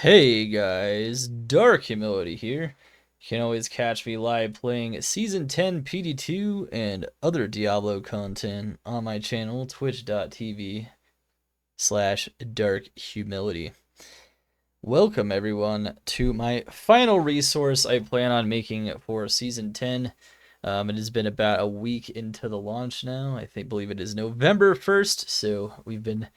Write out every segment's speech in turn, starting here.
Hey guys, Dark Humility here. You can always catch me live playing Season 10 PD2 and other Diablo content on my channel, twitch.tv/Dark Humility. Welcome everyone to my final resource I plan on making for Season 10. It has been about a week into the launch now. Believe it is November 1st, so we've been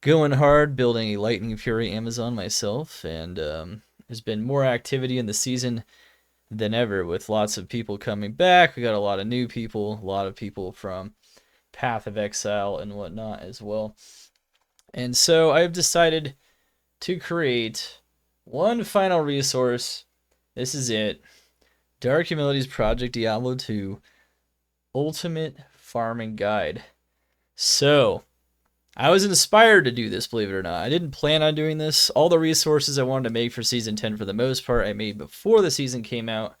going hard building a Lightning Fury Amazon myself, and there's been more activity in the season than ever with lots of people coming back. We got a lot of new people, a lot of people from Path of Exile and whatnot as well. And so I've decided to create one final resource. This is it. Dark Humility's Project Diablo II Ultimate Farming Guide. So I was inspired to do this, believe it or not. I didn't plan on doing this. All the resources I wanted to make for Season 10, for the most part, I made before the season came out.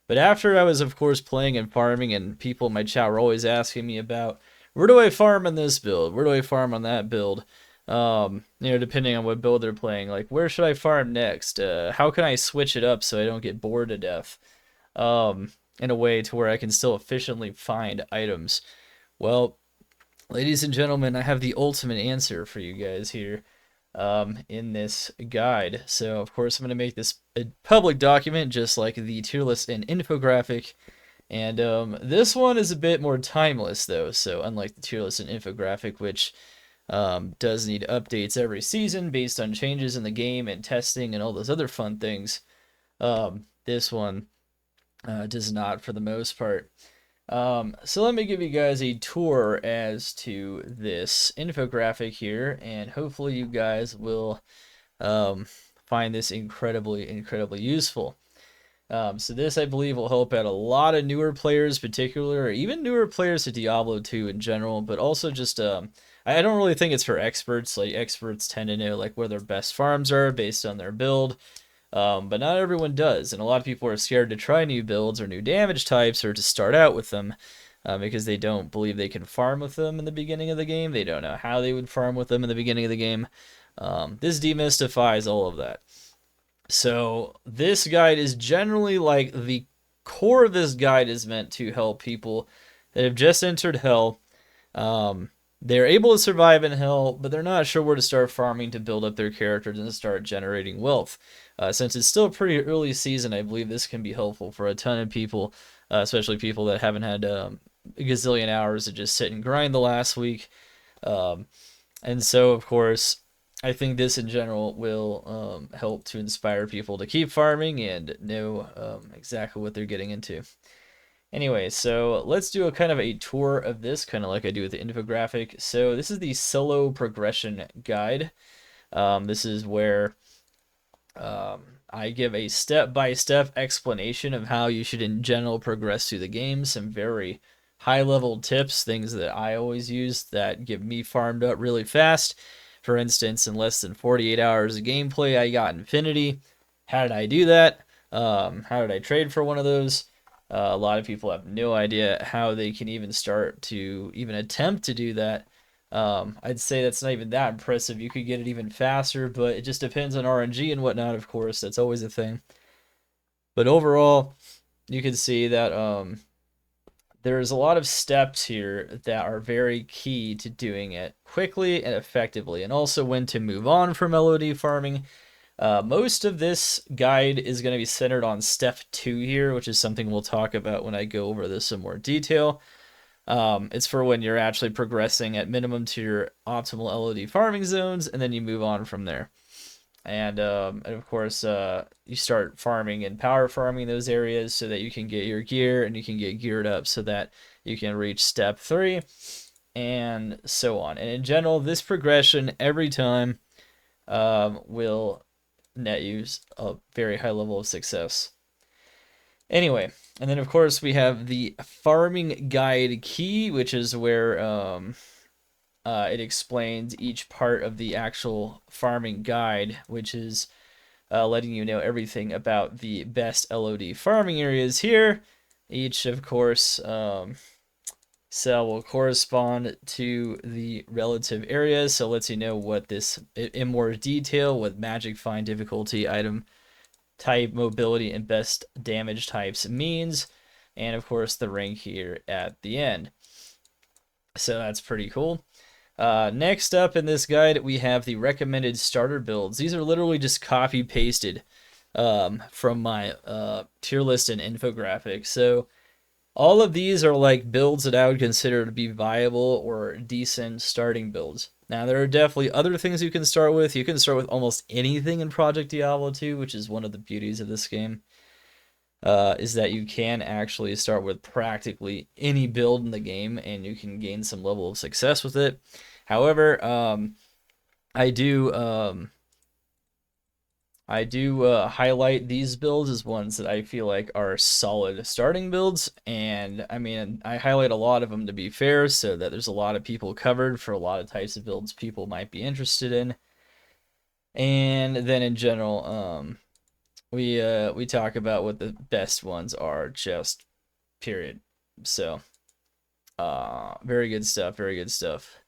But after I was, of course, playing and farming, and people in my chat were always asking me about, where do I farm on this build? Where do I farm on that build? Depending on what build they're playing. Like, where should I farm next? How can I switch it up so I don't get bored to death? In a way to where I can still efficiently find items. Well, ladies and gentlemen, I have the ultimate answer for you guys here in this guide. So, of course, I'm going to make this a public document, just like the tier list and infographic. And this one is a bit more timeless, though. So, unlike the tier list and infographic, which does need updates every season based on changes in the game and testing and all those other fun things, this one does not for the most part. So let me give you guys a tour as to this infographic here, and hopefully you guys will find this incredibly useful. So this, I believe, will help out a lot of newer players, particularly, or even newer players to Diablo 2 in general, but also just, I don't really think it's for experts. Like, experts tend to know, like, where their best farms are based on their build. But not everyone does, and a lot of people are scared to try new builds or new damage types or to start out with them because they don't believe they can farm with them in the beginning of the game. They don't know how they would farm with them in the beginning of the game. This demystifies all of that. So this guide is generally like the core of this guide is meant to help people that have just entered Hell. They're able to survive in Hell, but they're not sure where to start farming to build up their characters and start generating wealth. Since it's still a pretty early season, I believe this can be helpful for a ton of people, especially people that haven't had a gazillion hours to just sit and grind the last week. And so, of course, I think this in general will help to inspire people to keep farming and know exactly what they're getting into. Anyway, so let's do a kind of a tour of this, kind of like I do with the infographic. So this is the solo progression guide. This is where I give a step-by-step explanation of how you should in general progress through the game. Some very high-level tips, things that I always use that get me farmed up really fast. For instance, in less than 48 hours of gameplay, I got Infinity. How did I do that? How did I trade for one of those? A lot of people have no idea how they can even start to even attempt to do that. I'd say that's not even that impressive. You could get it even faster, but it just depends on RNG and whatnot, of course. That's always a thing. But overall, you can see that there's a lot of steps here that are very key to doing it quickly and effectively, and also when to move on from LOD farming. Most of this guide is going to be centered on step 2 here, which is something we'll talk about when I go over this in more detail. It's for when you're actually progressing at minimum to your optimal LOD farming zones, and then you move on from there. And of course, you start farming and power farming those areas so that you can get your gear and you can get geared up so that you can reach step 3 and so on. And in general, this progression every time will net you a very high level of success. Anyway, and then of course we have the farming guide key, which is where it explains each part of the actual farming guide, which is letting you know everything about the best LOD farming areas here. Each, of course, cell will correspond to the relative area. So it lets you know what this, in more detail, what magic, find, difficulty, item type, mobility, and best damage types means. And of course the rank here at the end. So that's pretty cool. Next up in this guide, we have the recommended starter builds. These are literally just copy pasted from my tier list and infographic. So all of these are like builds that I would consider to be viable or decent starting builds. Now, there are definitely other things you can start with. You can start with almost anything in Project Diablo 2, which is one of the beauties of this game, is that you can actually start with practically any build in the game, and you can gain some level of success with it. However, I do highlight these builds as ones that I feel like are solid starting builds, and I mean, I highlight a lot of them to be fair, so that there's a lot of people covered for a lot of types of builds people might be interested in. And then in general, we talk about what the best ones are, just period. So, very good stuff, very good stuff.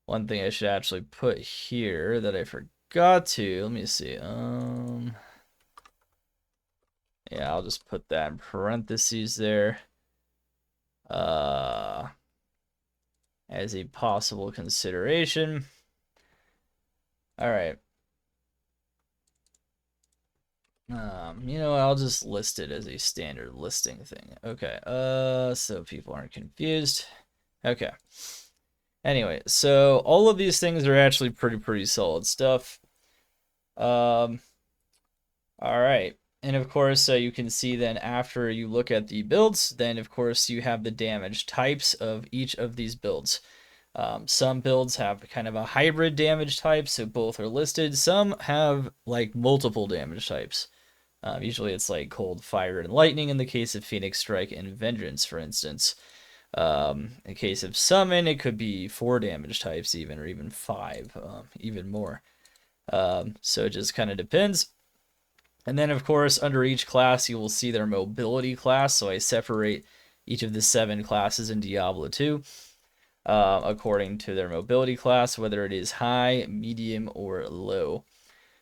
One thing I should actually put here that I forgot to, let me see. Yeah, I'll just put that in parentheses there. As a possible consideration. All right. You know, I'll just list it as a standard listing thing. Okay. So people aren't confused. Okay. Anyway, so all of these things are actually pretty solid stuff. All right. And of course, you can see then after you look at the builds, then of course you have the damage types of each of these builds. Some builds have kind of a hybrid damage type, so both are listed. Some have like multiple damage types. Usually it's like cold, fire, and lightning in the case of Phoenix Strike and Vengeance, for instance. In case of Summon, it could be 4 damage types even, or even 5, even more. So it just kind of depends. And then, of course, under each class, you will see their mobility class. So I separate each of the 7 classes in Diablo 2 according to their mobility class, whether it is high, medium, or low.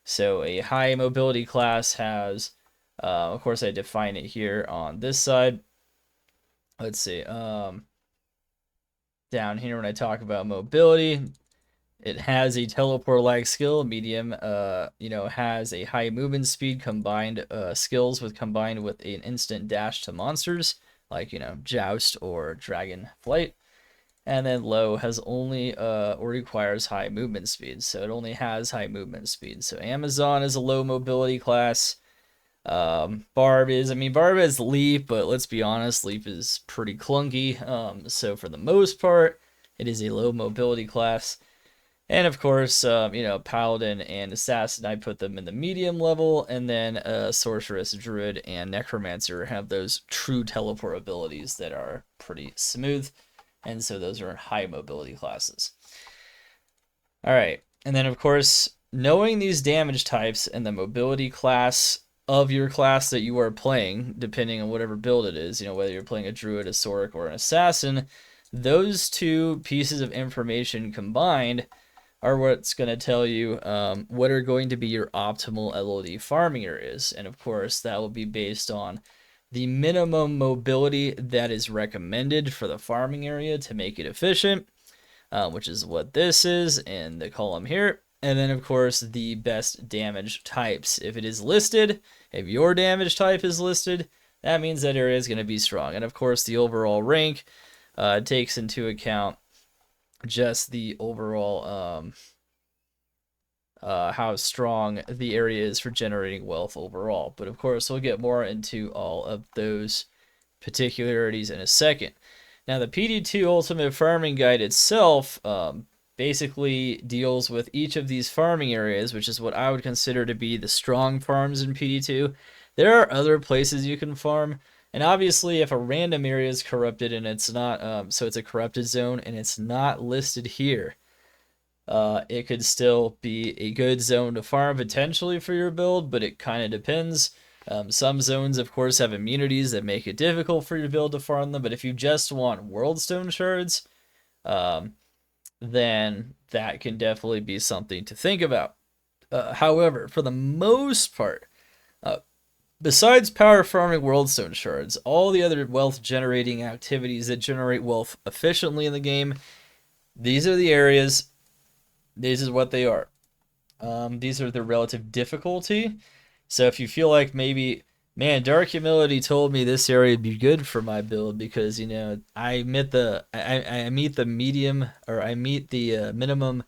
So a high mobility class has, of course, I define it here on this side. Let's see. Down here when I talk about mobility, it has a teleport-like skill. Medium, has a high movement speed combined skills combined with an instant dash to monsters, like Joust or Dragon Flight. And then low has only or requires high movement speed, so it only has high movement speed. So Amazon is a low mobility class. Barb has Leap, but let's be honest, Leap is pretty clunky. So for the most part, it is a low mobility class. And of course, Paladin and Assassin, I put them in the medium level, and then Sorceress, Druid, and Necromancer have those true teleport abilities that are pretty smooth, and so those are high mobility classes. All right, and then of course, knowing these damage types and the mobility class of your class that you are playing, depending on whatever build it is, whether you're playing a Druid, a Sorc, or an Assassin, those two pieces of information combined are what's going to tell you what are going to be your optimal LOD farming areas. And of course, that will be based on the minimum mobility that is recommended for the farming area to make it efficient, which is what this is in the column here. And then, of course, the best damage types. If it is listed, if your damage type is listed, that means that area is going to be strong. And of course, the overall rank takes into account just the overall how strong the area is for generating wealth overall. But of course, we'll get more into all of those particularities in a second. Now, the PD2 Ultimate Farming Guide itself basically deals with each of these farming areas, which is what I would consider to be the strong farms in PD2. There are other places you can farm, and obviously if a random area is corrupted and it's not, so it's a corrupted zone and it's not listed here, it could still be a good zone to farm potentially for your build, but it kind of depends. Some zones, of course, have immunities that make it difficult for you to be able to farm them, but if you just want worldstone shards, then that can definitely be something to think about. However, for the most part, besides power farming worldstone shards, all the other wealth generating activities that generate wealth efficiently in the game, these are the areas, this is what they are. These are the relative difficulty. So if you feel like maybe, man, Dark Humility told me this area would be good for my build because, you know, I meet the medium, or I meet the minimum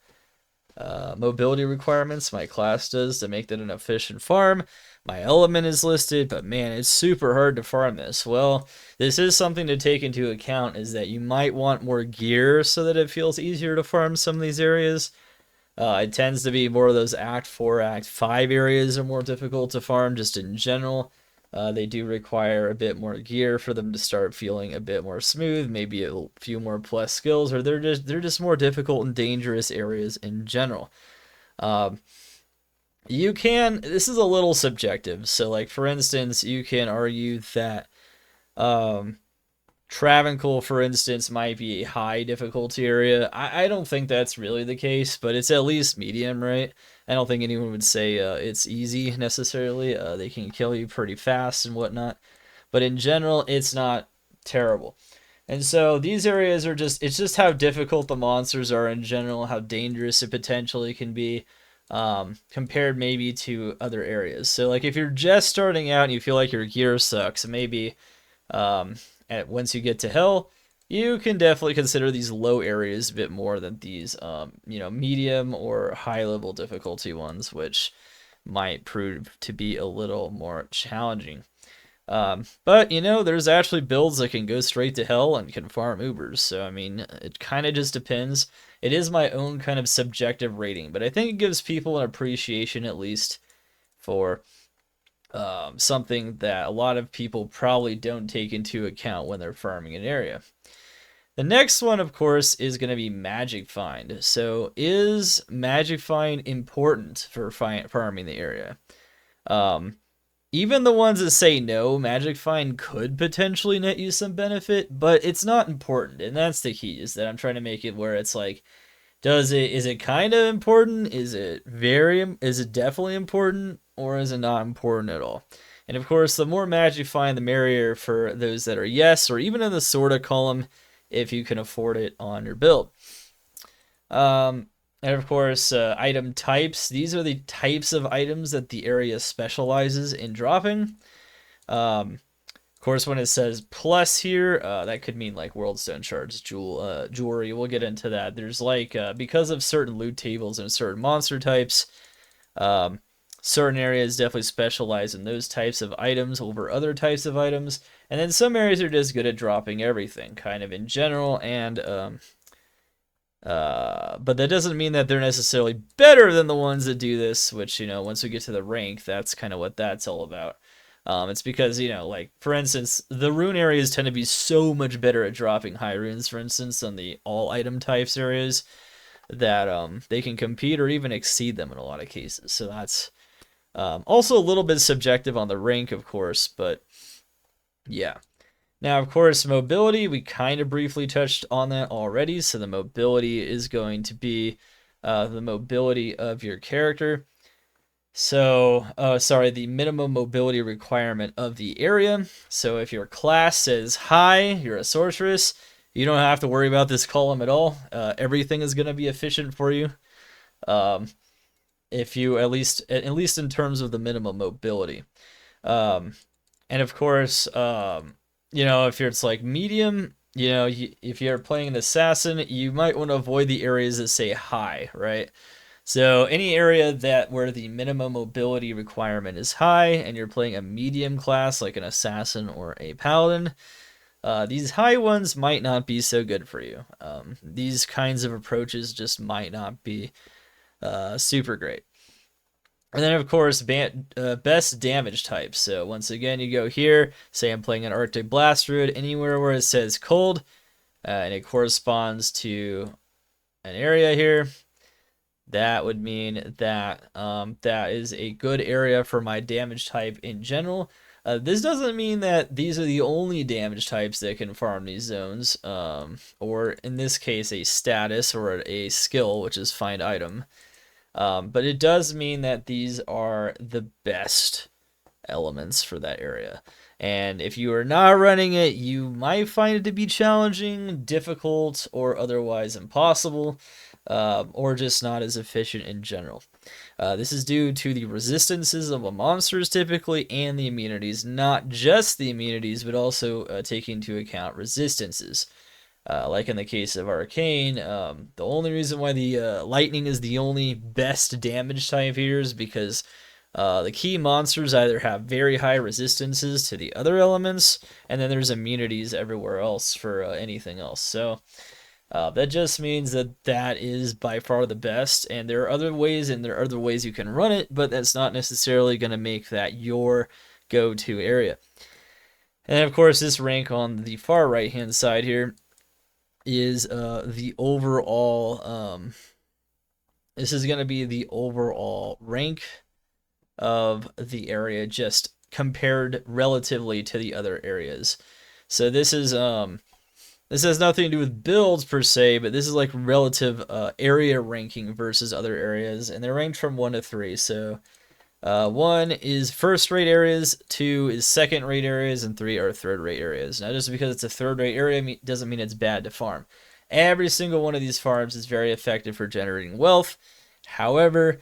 mobility requirements my class does to make that an efficient farm. My element is listed, but man, it's super hard to farm this. Well, this is something to take into account, is that you might want more gear so that it feels easier to farm some of these areas. It tends to be more of those Act 4, Act 5 areas are more difficult to farm just in general. They do require a bit more gear for them to start feeling a bit more smooth, maybe a few more plus skills, or they're just more difficult and dangerous areas in general. This is a little subjective. So like for instance, you can argue that Travancore, for instance, might be a high difficulty area. I don't think that's really the case, but it's at least medium, right? I don't think anyone would say it's easy necessarily. They can kill you pretty fast and whatnot. But in general, it's not terrible. And so these areas are it's just how difficult the monsters are in general, how dangerous it potentially can be compared maybe to other areas. So like if you're just starting out and you feel like your gear sucks, maybe once you get to hell, you can definitely consider these low areas a bit more than these, medium or high level difficulty ones, which might prove to be a little more challenging. But, there's actually builds that can go straight to hell and can farm Ubers. So, I mean, it kind of just depends. It is my own kind of subjective rating, but I think it gives people an appreciation at least for something that a lot of people probably don't take into account when they're farming an area. The next one, of course, is going to be Magic Find. So is Magic Find important for farming the area? Even the ones that say no, Magic Find could potentially net you some benefit, but it's not important. And that's the key, is that I'm trying to make it where it's like, is it kind of important? Is it definitely important? Or is it not important at all? And of course, the more Magic Find, the merrier for those that are yes, or even in the sorta column, if you can afford it on your build. And of course, item types. These are the types of items that the area specializes in dropping. Of course, when it says plus here, that could mean like worldstone shards, jewelry. We'll get into that. There's like, because of certain loot tables and certain monster types, certain areas definitely specialize in those types of items over other types of items. And then some areas are just good at dropping everything, kind of in general. And but that doesn't mean that they're necessarily better than the ones that do this, which, once we get to the rank, that's kind of what that's all about. It's because, like, for instance, the rune areas tend to be so much better at dropping high runes, for instance, than the all item types areas, that they can compete or even exceed them in a lot of cases. So that's also a little bit subjective on the rank, of course, but yeah. Now, of course, mobility, we kind of briefly touched on that already. So the mobility is going to be the mobility of your character. So, the minimum mobility requirement of the area. So if your class says high, you're a sorceress, you don't have to worry about this column at all. Everything is going to be efficient for you. If you, at least in terms of the minimum mobility. And of course, if it's like medium, if you're playing an assassin, you might want to avoid the areas that say high, right? So any area where the minimum mobility requirement is high and you're playing a medium class like an assassin or a paladin, these high ones might not be so good for you. These kinds of approaches just might not be super great. And then, of course, best damage types. So once again, you go here, say I'm playing an Arctic Blast Druid, anywhere where it says cold, and it corresponds to an area here. that would mean that that is a good area for my damage type in general. This doesn't mean that these are the only damage types that can farm these zones, or in this case, a status or a skill, which is find item. But it does mean that these are the best elements for that area. And if you are not running it, you might find it to be challenging, difficult, or otherwise impossible, or just not as efficient in general. This is due to the resistances of the monsters typically and the immunities, not just the immunities, but also taking into account resistances. Like in the case of Arcane, the only reason why the lightning is the only best damage type here is because the key monsters either have very high resistances to the other elements, and then there's immunities everywhere else for anything else. So that just means that that is by far the best, and there are other ways, you can run it, but that's not necessarily going to make that your go-to area. And of course, this rank on the far right-hand side here is the overall. This is going to be the overall rank of the area, just compared relatively to the other areas. So this is this has nothing to do with builds per se, but this is like relative area ranking versus other areas, and they're ranked from 1 to 3. So 1 is first-rate areas, 2 is second-rate areas, and 3 are third-rate areas. Now, just because it's a third-rate area doesn't mean it's bad to farm. Every single one of these farms is very effective for generating wealth. However,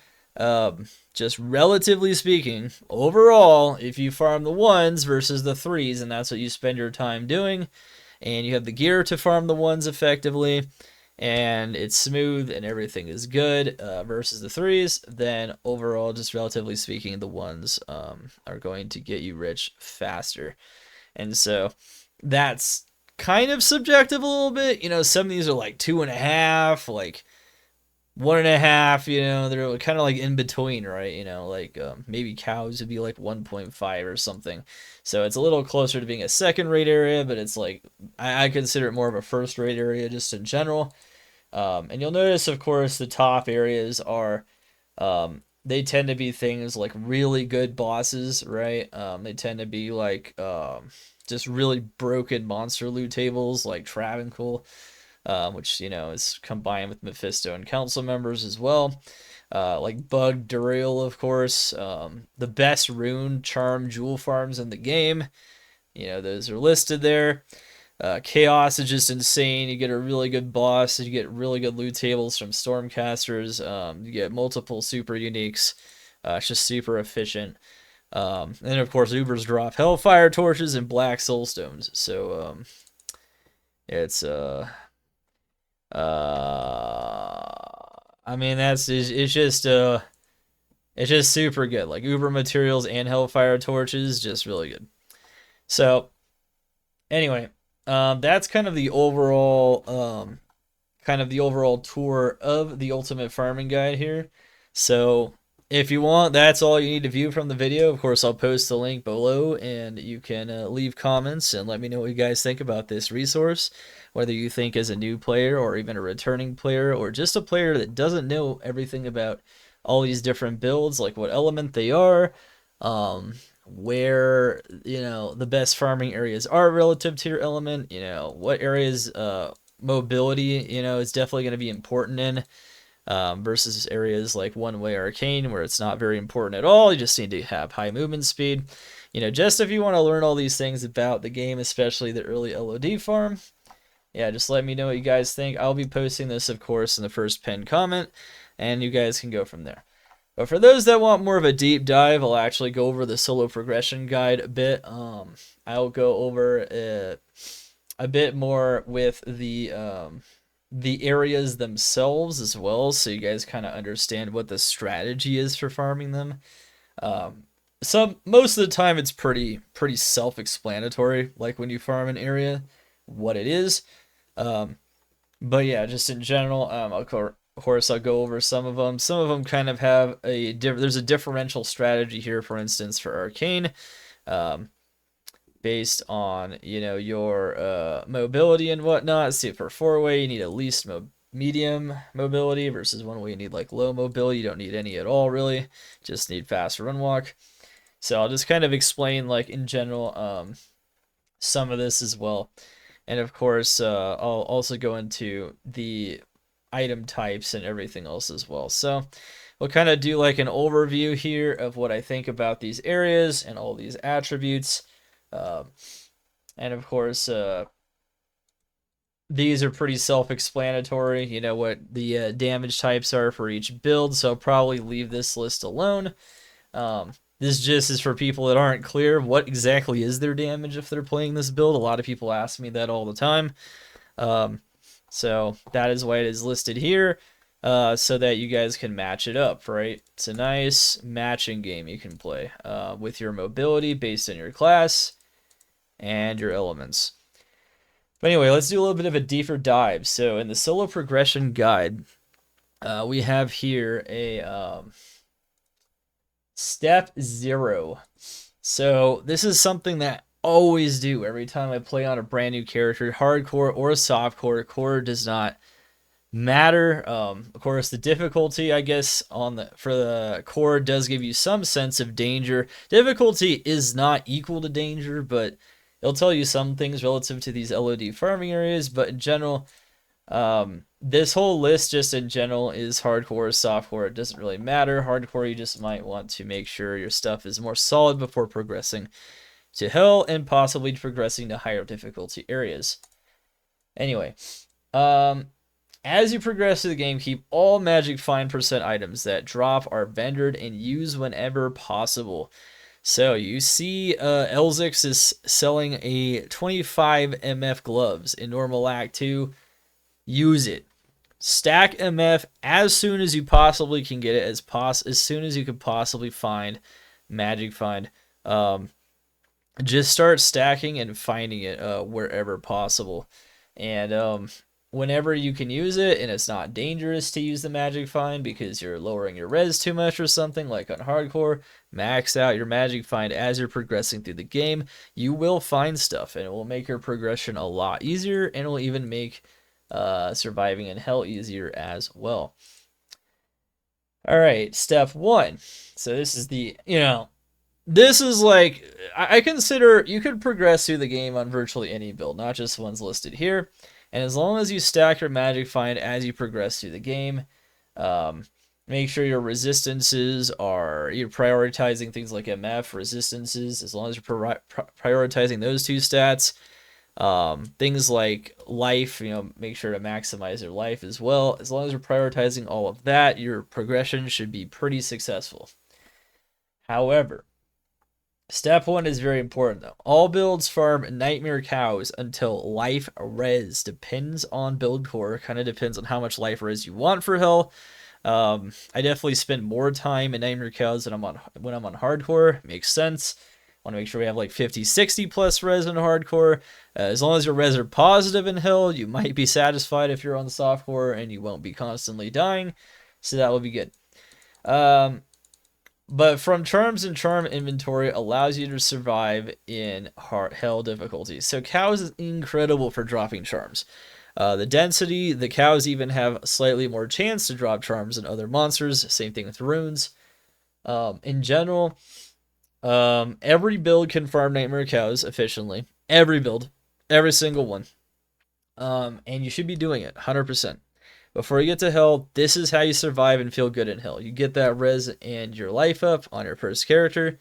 just relatively speaking, overall, if you farm the 1s versus the 3s, and that's what you spend your time doing, and you have the gear to farm the 1s effectively, and it's smooth and everything is good versus the 3s, then overall, just relatively speaking, the 1s are going to get you rich faster. And so that's kind of subjective a little bit. You know, some of these are like 2.5, like 1.5, you know, they're kind of like in between, right? You know, like maybe cows would be like 1.5 or something. So it's a little closer to being a second-rate area, but it's like, I consider it more of a first-rate area just in general. And you'll notice, of course, the top areas are, they tend to be things like really good bosses, right? They tend to be like just really broken monster loot tables like Travancore, which, you know, is combined with Mephisto and council members as well. Like Bug Duriel, of course. The best rune, charm, jewel farms in the game. You know, those are listed there. Chaos is just insane. You get a really good boss. You get really good loot tables from Stormcasters. You get multiple super uniques. It's just super efficient. And then, of course, Ubers drop Hellfire Torches and Black Soulstones. So it's I mean, it's just super good. Like Uber materials and Hellfire Torches, just really good. So anyway, that's kind of the overall tour of the Ultimate Farming Guide here. So if you want, that's all you need to view from the video. Of course, I'll post the link below, and you can leave comments and let me know what you guys think about this resource. Whether you think as a new player or even a returning player or just a player that doesn't know everything about all these different builds, like what element they are, where, you know, the best farming areas are relative to your element, you know, what areas mobility, you know, is definitely going to be important in, versus areas like one-way Arcane where it's not very important at all. You just need to have high movement speed. You know, just if you want to learn all these things about the game, especially the early LOD farm, yeah, just let me know what you guys think. I'll be posting this, of course, in the first pinned comment, and you guys can go from there. But for those that want more of a deep dive, I'll actually go over the solo progression guide a bit. I'll go over a bit more with the areas themselves as well, so you guys kind of understand what the strategy is for farming them. Most of the time it's pretty self-explanatory, like when you farm an area, what it is. But yeah, just in general, of course, I'll go over some of them. Some of them kind of have there's a differential strategy here, for instance, for Arcane, based on, you know, your mobility and whatnot. See, for 4-way, you need at least medium mobility versus one where you need like low mobility. You don't need any at all, really. Just need fast run walk. So I'll just kind of explain, like, in general, some of this as well. And of course, I'll also go into the item types and everything else as well. So we'll kind of do like an overview here of what I think about these areas and all these attributes. And of course, these are pretty self-explanatory. You know what the damage types are for each build, so I'll probably leave this list alone. This just is for people that aren't clear what exactly is their damage if they're playing this build. A lot of people ask me that all the time. So that is why it is listed here, so that you guys can match it up, right? It's a nice matching game you can play with your mobility based on your class and your elements. But anyway, let's do a little bit of a deeper dive. So in the solo progression guide, we have here a step 0. So this is something that I always do every time I play on a brand new character, hardcore or softcore. Core does not matter. Of course, the difficulty, I guess, for the core does give you some sense of danger. Difficulty is not equal to danger, but it'll tell you some things relative to these LOD farming areas. But in general, this whole list just in general is hardcore, softcore. It doesn't really matter. Hardcore, you just might want to make sure your stuff is more solid before progressing to hell and possibly progressing to higher difficulty areas. Anyway, as you progress through the game, keep all magic find percent items that drop are vendored and use whenever possible. So you see Elzix is selling a 25 MF gloves in normal act 2. Use it. Stack MF as soon as you possibly can get it, as soon as you could possibly find magic find. Just start stacking and finding it wherever possible. And whenever you can use it and it's not dangerous to use the magic find because you're lowering your res too much or something, like on hardcore, max out your magic find as you're progressing through the game. You will find stuff and it will make your progression a lot easier, and it will even make surviving in hell easier as well. All right, step 1. So this is this is like, I consider you could progress through the game on virtually any build, not just ones listed here. And as long as you stack your magic find as you progress through the game, make sure your resistances you're prioritizing things like MF resistances. As long as you're prioritizing those 2 stats, things like life, make sure to maximize your life as well. As long as you're prioritizing all of that, your progression should be pretty successful. However, step 1 is very important though. All builds farm nightmare cows until life res. Depends on build core. Kind of depends on how much life res you want for hell. I definitely spend more time in nightmare cows when I'm on hardcore. Makes sense. Want to make sure we have like 50, 60 plus res in hardcore. As long as your res are positive in hell, you might be satisfied if you're on the softcore and you won't be constantly dying. So that will be good. But from charms and charm inventory allows you to survive in hell difficulties. So cows is incredible for dropping charms. The density, the cows even have slightly more chance to drop charms than other monsters. Same thing with runes. In general, every build can farm nightmare cows efficiently. Every build, every single one. And you should be doing it 100%. Before you get to hell, this is how you survive and feel good in hell. You get that res and your life up on your first character,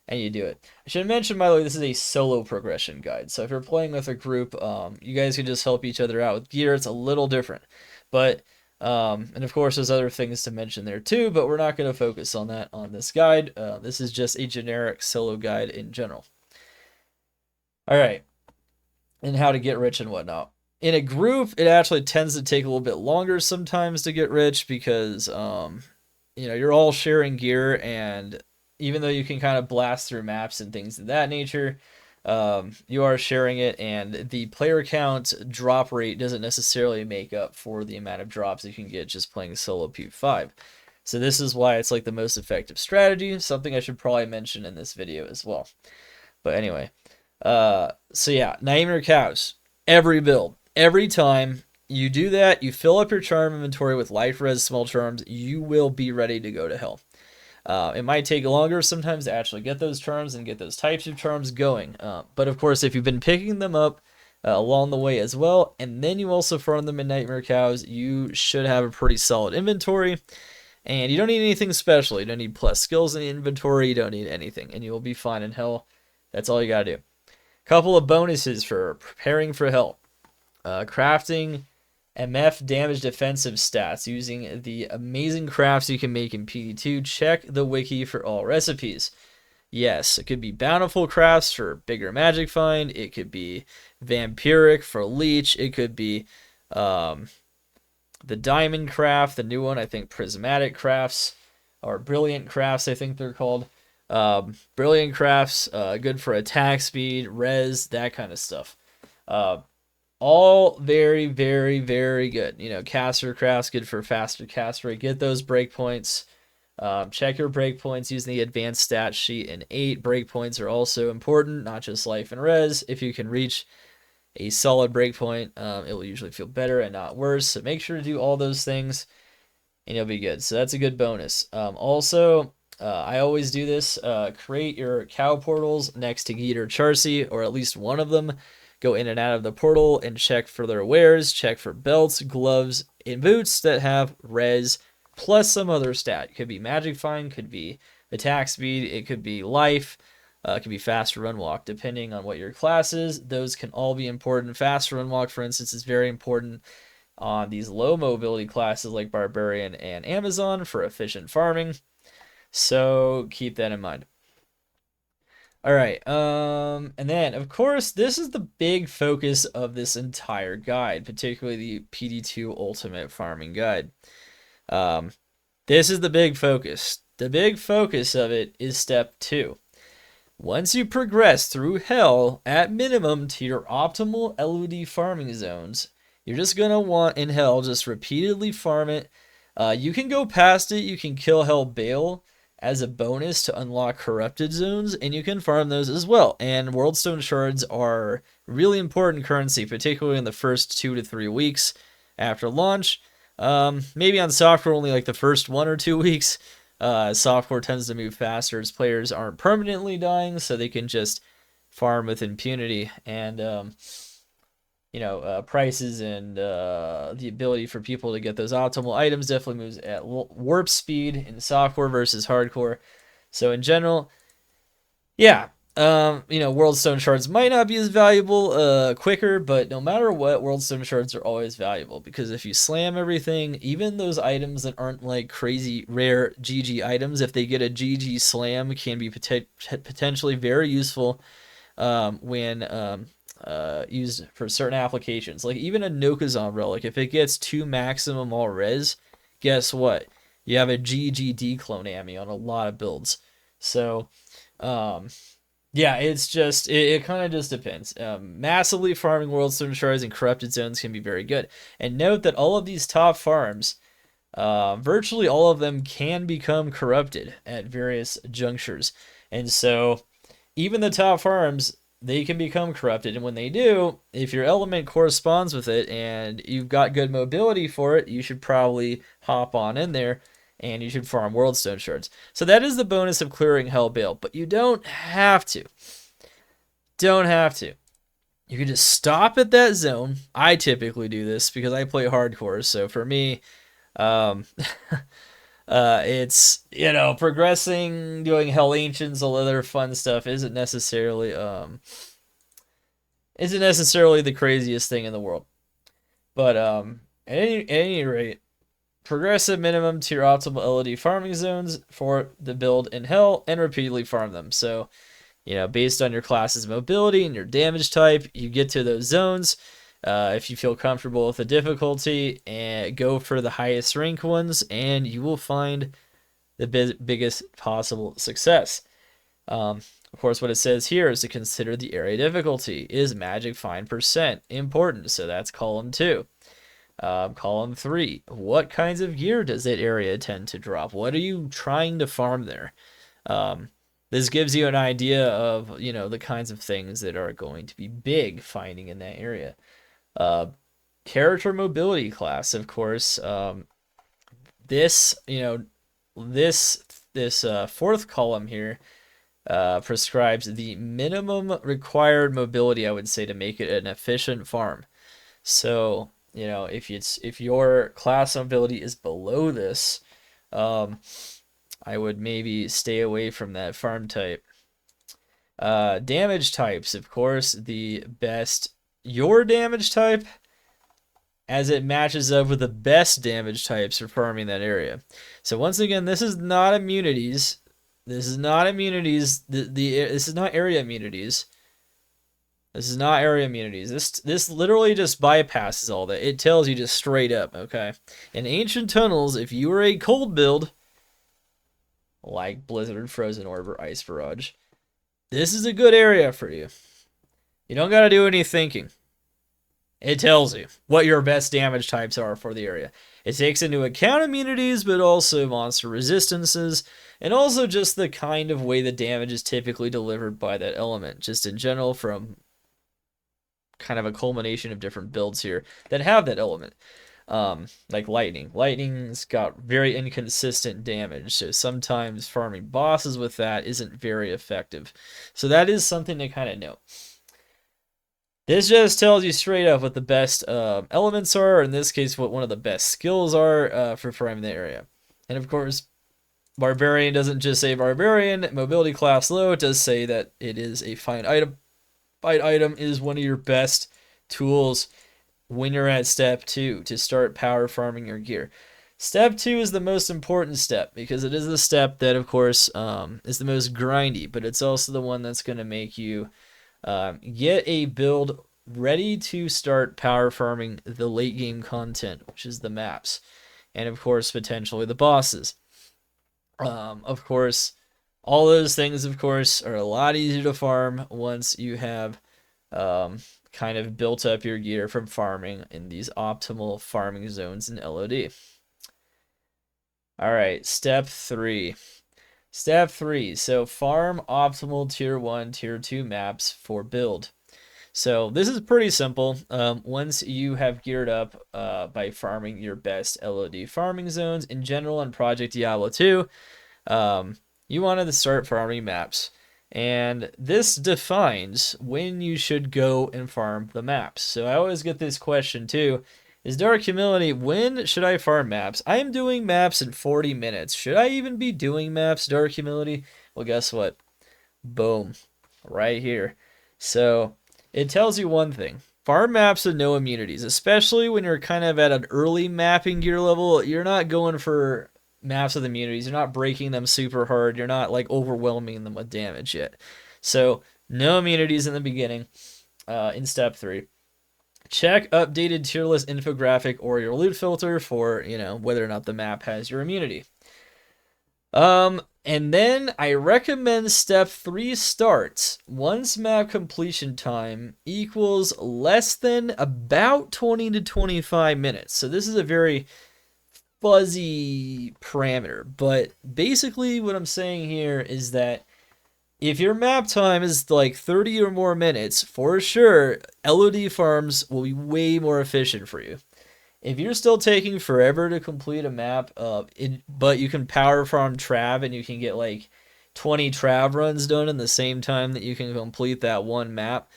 and you do it. I should mention, by the way, this is a solo progression guide. So if you're playing with a group, you guys can just help each other out with gear. It's a little different. But, and of course, there's other things to mention there too, but we're not going to focus on that on this guide. This is just a generic solo guide in general. All right. And how to get rich and whatnot. In a group, it actually tends to take a little bit longer sometimes to get rich because, you're all sharing gear, and even though you can kind of blast through maps and things of that nature, you are sharing it, and the player count drop rate doesn't necessarily make up for the amount of drops you can get just playing solo P5. So this is why it's like the most effective strategy, something I should probably mention in this video as well. But anyway, so yeah, nightmare cows, every build. Every time, you do that, you fill up your charm inventory with life res small charms, you will be ready to go to hell. It might take longer sometimes to actually get those charms and get those types of charms going. But of course, if you've been picking them up along the way as well, and then you also farm them in Nightmare Cows, you should have a pretty solid inventory. And you don't need anything special. You don't need plus skills in the inventory. You don't need anything. And you will be fine in hell. That's all you got to do. Couple of bonuses for preparing for hell. Crafting MF damage defensive stats using the amazing crafts you can make in PD2. Check the wiki for all recipes. Yes, it could be bountiful crafts for bigger magic find. It could be vampiric for leech. It could be the diamond craft, the new one, I think prismatic crafts, or brilliant crafts, I think they're called. Brilliant crafts, good for attack speed, res, that kind of stuff. All very, very, very good. You know, caster crafts, good for faster cast rate. Get those breakpoints. Check your breakpoints using the advanced stat sheet in 8. Breakpoints are also important, not just life and res. If you can reach a solid breakpoint, it will usually feel better and not worse. So make sure to do all those things and you'll be good. So that's a good bonus. Also, I always do this. Create your cow portals next to Geet or Charcy, or at least one of them. Go in and out of the portal and check for their wares. Check for belts, gloves, and boots that have res plus some other stat. It could be magic find, could be attack speed, it could be life. It could be fast run walk, depending on what your class is. Those can all be important. Fast run walk, for instance, is very important on these low mobility classes like Barbarian and Amazon for efficient farming. So keep that in mind. All right, and then, of course, this is the big focus of this entire guide, particularly the PD2 Ultimate Farming Guide. This is the big focus. The big focus of it is step 2. Once you progress through hell, at minimum, to your optimal LOD farming zones, you're just going to want, in hell, just repeatedly farm it. You can go past it, you can kill Hell Bale as a bonus to unlock corrupted zones, and you can farm those as well. And Worldstone Shards are really important currency, particularly in the first 2 to 3 weeks after launch. Maybe on software only like the first 1 or 2 weeks. Software tends to move faster as players aren't permanently dying, so they can just farm with impunity. And prices and the ability for people to get those optimal items definitely moves at warp speed in software versus hardcore. So in general, yeah, Worldstone Shards might not be as valuable quicker, but no matter what, Worldstone Shards are always valuable, because if you slam everything, even those items that aren't like crazy rare GG items, if they get a GG slam, can be potentially very useful when used for certain applications. Like even a Nokazon relic, if it gets 2 maximum all res, guess what? You have a GG declone Ami on a lot of builds. So yeah, it's just, it kind of just depends. Massively farming Worldstone Shards and corrupted zones can be very good. And note that all of these top farms, virtually all of them can become corrupted at various junctures. And so even the top farms, they can become corrupted. And when they do, if your element corresponds with it and you've got good mobility for it, you should probably hop on in there and you should farm Worldstone Shards. So that is the bonus of clearing Hell Bale, but you don't have to. Don't have to. You can just stop at that zone. I typically do this because I play hardcore, so for me, it's, progressing, doing Hell Ancients, all other fun stuff isn't necessarily the craziest thing in the world. But at any rate, progressive minimum to your optimal LOD farming zones for the build in hell and repeatedly farm them. So, based on your class's mobility and your damage type, you get to those zones. If you feel comfortable with the difficulty, and go for the highest rank ones, and you will find the biggest possible success. Of course, what it says here is to consider the area difficulty. Is magic find % important? So that's column 2. Column 3, what kinds of gear does that area tend to drop? What are you trying to farm there? This gives you an idea of, the kinds of things that are going to be big finding in that area. Character mobility class, of course. This, this fourth column here prescribes the minimum required mobility, I would say, to make it an efficient farm. So, if your class mobility is below this, I would maybe stay away from that farm type. Damage types, of course, your damage type as it matches up with the best damage types for farming that area. So once again, this is not immunities. This is not immunities. This is not area immunities. This is not area immunities. This literally just bypasses all that. It tells you just straight up, okay? In Ancient Tunnels, if you were a cold build, like Blizzard, Frozen Orb, or Ice Barrage, this is a good area for you. You don't gotta do any thinking. It tells you what your best damage types are for the area. It takes into account immunities, but also monster resistances, and also just the kind of way the damage is typically delivered by that element, just in general from kind of a culmination of different builds here that have that element. Like lightning. Lightning's got very inconsistent damage, so sometimes farming bosses with that isn't very effective. So that is something to kind of note. This just tells you straight up what the best elements are, or in this case, what one of the best skills are for farming the area. And of course, Barbarian doesn't just say Barbarian, mobility class low, it does say that it is a fine item. Fine item is one of your best tools when you're at step 2 to start power farming your gear. Step 2 is the most important step because it is the step that, of course, is the most grindy, but it's also the one that's going to make you get a build ready to start power farming the late game content, which is the maps, and of course potentially the bosses. Of course, all those things, of course, are a lot easier to farm once you have kind of built up your gear from farming in these optimal farming zones in LOD. All right, step 3. Step 3, so farm optimal tier 1, tier 2 maps for build. So this is pretty simple. Once you have geared up by farming your best LOD farming zones in general on Project Diablo II, you wanted to start farming maps. And this defines when you should go and farm the maps. So I always get this question too. Is Dark Humility, when should I farm maps? I am doing maps in 40 minutes. Should I even be doing maps, Dark Humility? Well, guess what? Boom. Right here. So it tells you one thing. Farm maps with no immunities, especially when you're kind of at an early mapping gear level. You're not going for maps with immunities. You're not breaking them super hard. You're not like overwhelming them with damage yet. So no immunities in the beginning in step 3. Check updated tier list infographic or your loot filter for, whether or not the map has your immunity. And then I recommend step 3 starts once map completion time equals less than about 20 to 25 minutes. So this is a very fuzzy parameter, but basically what I'm saying here is that if your map time is like 30 or more minutes, for sure, LOD farms will be way more efficient for you. If you're still taking forever to complete a map, but you can power farm Trav and you can get like 20 Trav runs done in the same time that you can complete that one map,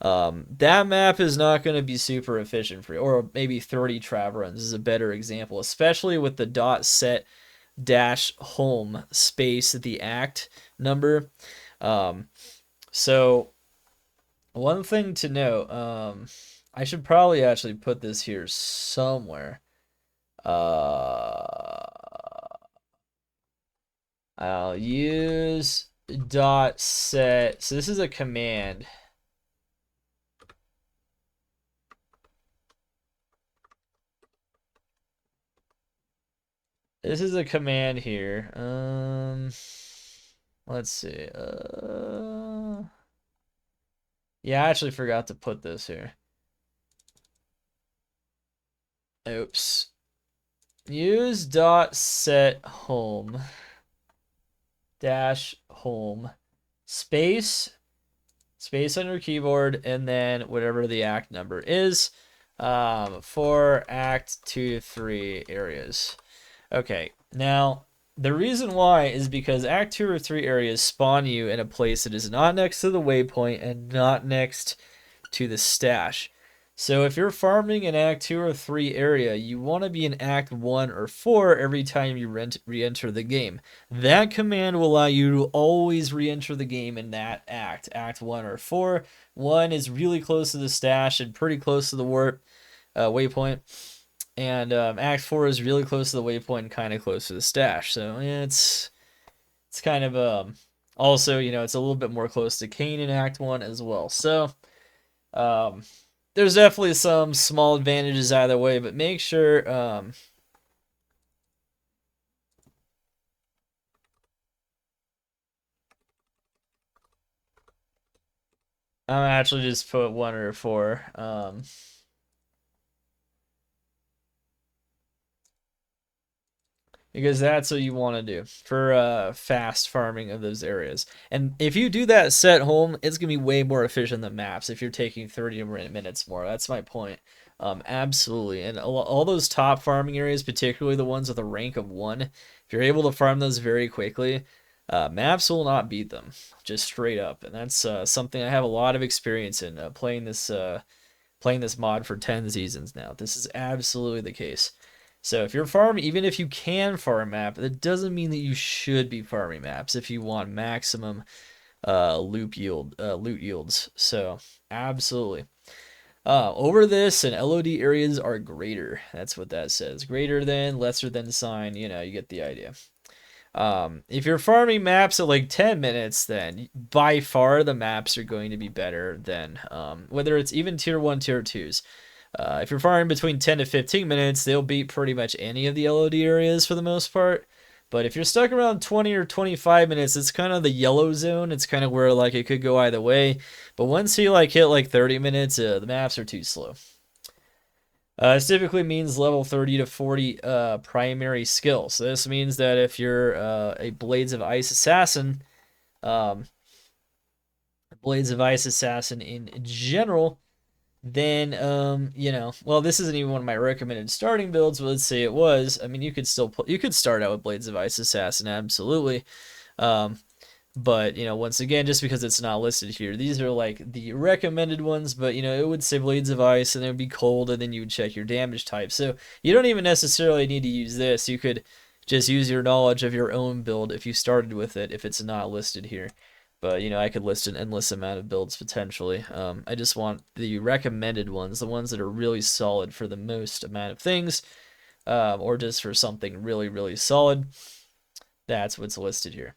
that map is not going to be super efficient for you. Or maybe 30 Trav runs is a better example, especially with the dot set dash home space the act number. So one thing to note, I should probably actually put this here somewhere. I'll use dot set. So this is a command. This is a command here. Let's see. Yeah, I actually forgot to put this here. Oops. Use dot set home dash home space on your keyboard and then whatever the act number is. for Act 2, 3 areas. Okay, now the reason why is because Act 2 or 3 areas spawn you in a place that is not next to the waypoint and not next to the stash. So if you're farming in Act 2 or 3 area, you want to be in Act 1 or 4 every time you re-enter the game. That command will allow you to always re-enter the game in that act, Act 1 or 4. 1 is really close to the stash and pretty close to the warp waypoint. And Act 4 is really close to the waypoint and kind of close to the stash. So yeah, it's kind of also, you know, it's a little bit more close to Kane in Act 1 as well. So there's definitely some small advantages either way, but make sure I'm actually just put 1 or 4. Because that's what you want to do for fast farming of those areas. And if you do that set home, it's going to be way more efficient than maps if you're taking 30 minutes more. That's my point. Absolutely. And all those top farming areas, particularly the ones with a rank of 1, if you're able to farm those very quickly, maps will not beat them, just straight up. And that's something I have a lot of experience in playing this mod for 10 seasons now. This is absolutely the case. So if you're farming, even if you can farm map, that doesn't mean that you should be farming maps if you want maximum loot yields. So absolutely. Over this, and LOD areas are greater. That's what that says. Greater than, lesser than sign. You know, you get the idea. If you're farming maps at like 10 minutes, then by far the maps are going to be better than whether it's even tier 1, tier 2s. If you're farming between 10 to 15 minutes, they'll beat pretty much any of the LOD areas for the most part. But if you're stuck around 20 or 25 minutes, it's kind of the yellow zone. It's kind of where like it could go either way. But once you like hit like 30 minutes, the maps are too slow. This typically means level 30 to 40 primary skill. So this means that if you're a Blades of Ice assassin, in general, then you know, well, this isn't even one of my recommended starting builds, but let's say it was. I mean, you could start out with Blades of Ice Assassin, absolutely. But you know, once again, just because it's not listed here, these are like the recommended ones. But you know, it would say Blades of Ice, and it would be cold, and then you would check your damage type. So you don't even necessarily need to use this. You could just use your knowledge of your own build if you started with it, if it's not listed here. But, you know, I could list an endless amount of builds potentially. I just want the recommended ones, the ones that are really solid for the most amount of things, or just for something really, really solid. That's what's listed here.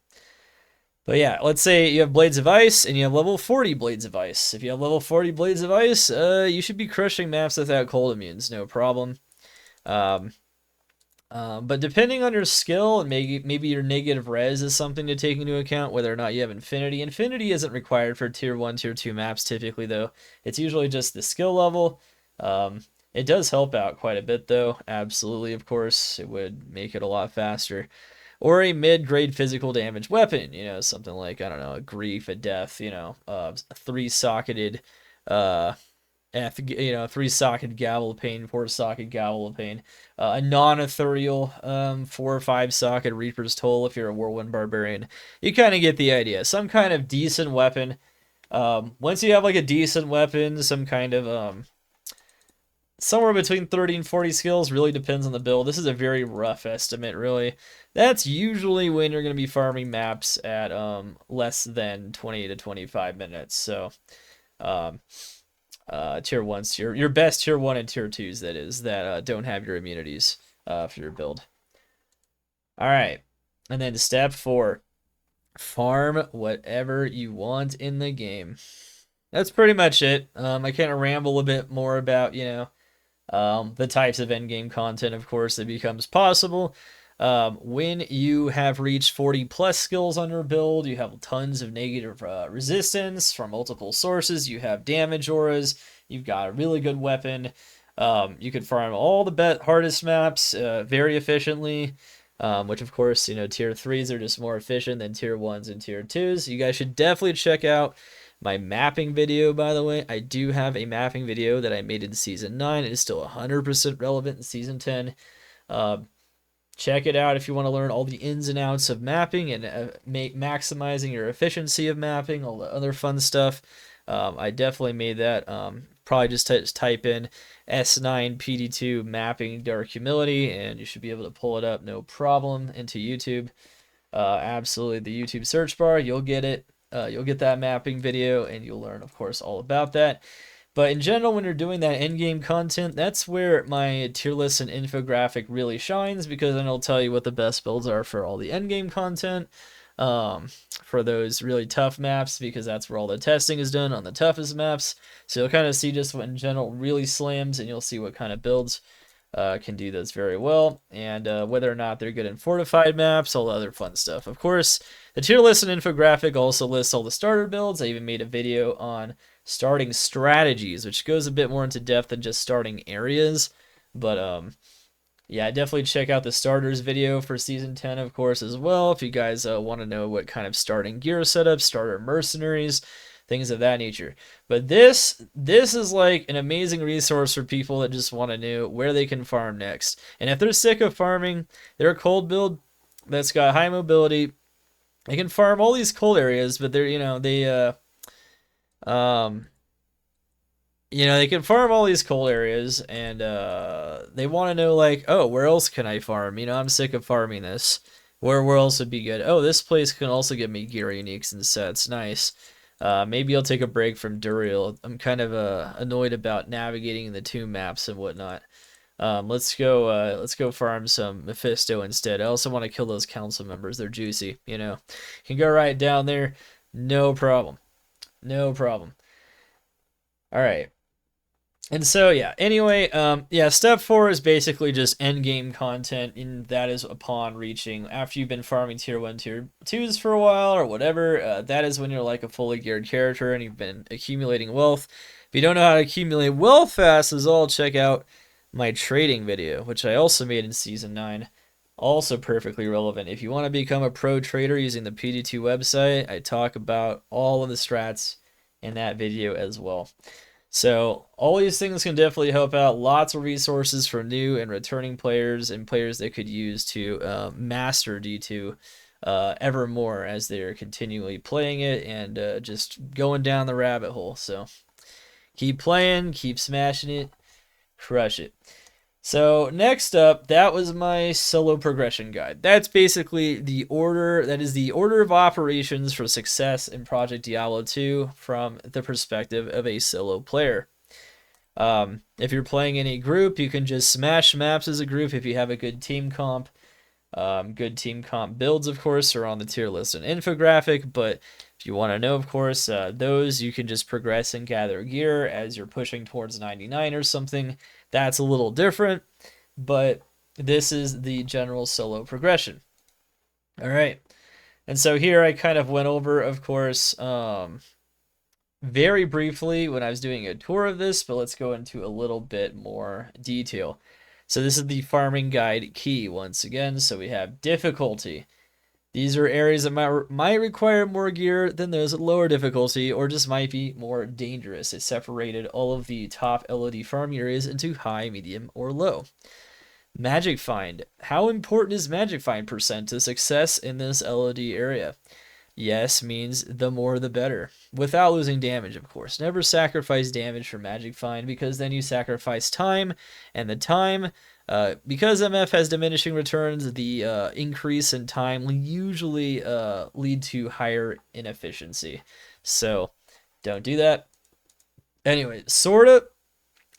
But yeah, let's say you have Blades of Ice and you have level 40 Blades of Ice. If you have level 40 Blades of Ice, you should be crushing maps without cold immunes, no problem. But depending on your skill, and maybe your negative res is something to take into account, whether or not you have Infinity. Infinity isn't required for tier 1, tier 2 maps typically, though. It's usually just the skill level. It does help out quite a bit, though. Absolutely, of course. It would make it a lot faster. Or a mid-grade physical damage weapon, you know, something like, I don't know, a Grief, a Death, you know, a 3-socketed, you know, 3-socket Gavel of Pain, 4-socket Gavel of Pain, a non-ethereal 4 or 5-socket Reaper's Toll if you're a Whirlwind Barbarian. You kind of get the idea. Some kind of decent weapon. Once you have like a decent weapon, some kind of somewhere between 30 and 40 skills, really depends on the build. This is a very rough estimate, really. That's usually when you're going to be farming maps at less than 20 to 25 minutes. So tier 1s, your best tier 1 and tier 2s, that is, that don't have your immunities for your build. All right, and then step 4, farm whatever you want in the game. That's pretty much it. I kind of ramble a bit more about, you know, the types of endgame content, of course, that becomes possible. When you have reached 40 plus skills on your build, you have tons of negative resistance from multiple sources, you have damage auras, you've got a really good weapon, you can farm all the hardest maps very efficiently, which of course, you know, tier 3s are just more efficient than tier 1s and tier 2s. You guys should definitely check out My mapping video, by the way, I do have a mapping video that I made in Season 9. It is still 100% relevant in Season 10. Check it out if you want to learn all the ins and outs of mapping and maximizing your efficiency of mapping, all the other fun stuff. I definitely made that. Probably just type in S9 PD2 mapping dark humility, and you should be able to pull it up no problem into YouTube. Absolutely, the YouTube search bar, you'll get it. You'll get that mapping video, and you'll learn, of course, all about that. But in general, when you're doing that endgame content, that's where my tier list and infographic really shines, because then it'll tell you what the best builds are for all the endgame content, for those really tough maps, because that's where all the testing is done on the toughest maps. So you'll kind of see just what in general really slams, and you'll see what kind of builds can do those very well, and whether or not they're good in fortified maps, all the other fun stuff. Of course, the tier list and infographic also lists all the starter builds. I even made a video on starting strategies, which goes a bit more into depth than just starting areas. But yeah, definitely check out the starters video for Season 10, of course, as well, if you guys want to know what kind of starting gear setup, starter mercenaries, things of that nature. But this is like an amazing resource for people that just want to know where they can farm next. And if they're sick of farming their cold build that's got high mobility, they can farm all these cold areas, but they're, they can farm all these cold areas, and they want to know, like, oh, where else can I farm? I'm sick of farming this. Where else would be good? Oh, this place can also give me gear uniques and sets. Nice. Maybe I'll take a break from Duriel. I'm kind of annoyed about navigating the tomb maps and whatnot. Let's go farm some Mephisto instead. I also want to kill those council members. They're juicy, You can go right down there. No problem. No problem. All right. And so, yeah, anyway, step 4 is basically just end game content, and that is upon reaching, after you've been farming tier 1, tier 2s for a while, or whatever, that is when you're like a fully geared character, and you've been accumulating wealth. If you don't know how to accumulate wealth fast as well, check out my trading video, which I also made in Season 9. Also perfectly relevant. If you want to become a pro trader using the PD2 website, I talk about all of the strats in that video as well. So all these things can definitely help out. Lots of resources for new and returning players, and players that could use to master D2 ever more as they're continually playing it and just going down the rabbit hole. So keep playing, keep smashing it, crush it. So next up, that was my solo progression guide. That's basically the order, that is the order of operations for success in Project Diablo 2 from the perspective of a solo player. If you're playing in a group, you can just smash maps as a group if you have a good team comp. Good team comp builds, of course, are on the tier list and infographic, but if you want to know, of course, those you can just progress and gather gear as you're pushing towards 99 or something. That's a little different, but this is the general solo progression. All right. And so here I kind of went over, of course, very briefly when I was doing a tour of this, but let's go into a little bit more detail. So this is the farming guide key once again. So we have difficulty. These are areas that might require more gear than those at lower difficulty, or just might be more dangerous. It separated all of the top LOD farm areas into high, medium, or low. Magic Find. How important is Magic Find percent to success in this LOD area? Yes means the more the better, without losing damage, of course. Never sacrifice damage for Magic Find, because then you sacrifice time, and the time, because MF has diminishing returns, the increase in time will usually lead to higher inefficiency. So don't do that. Anyway, sorta.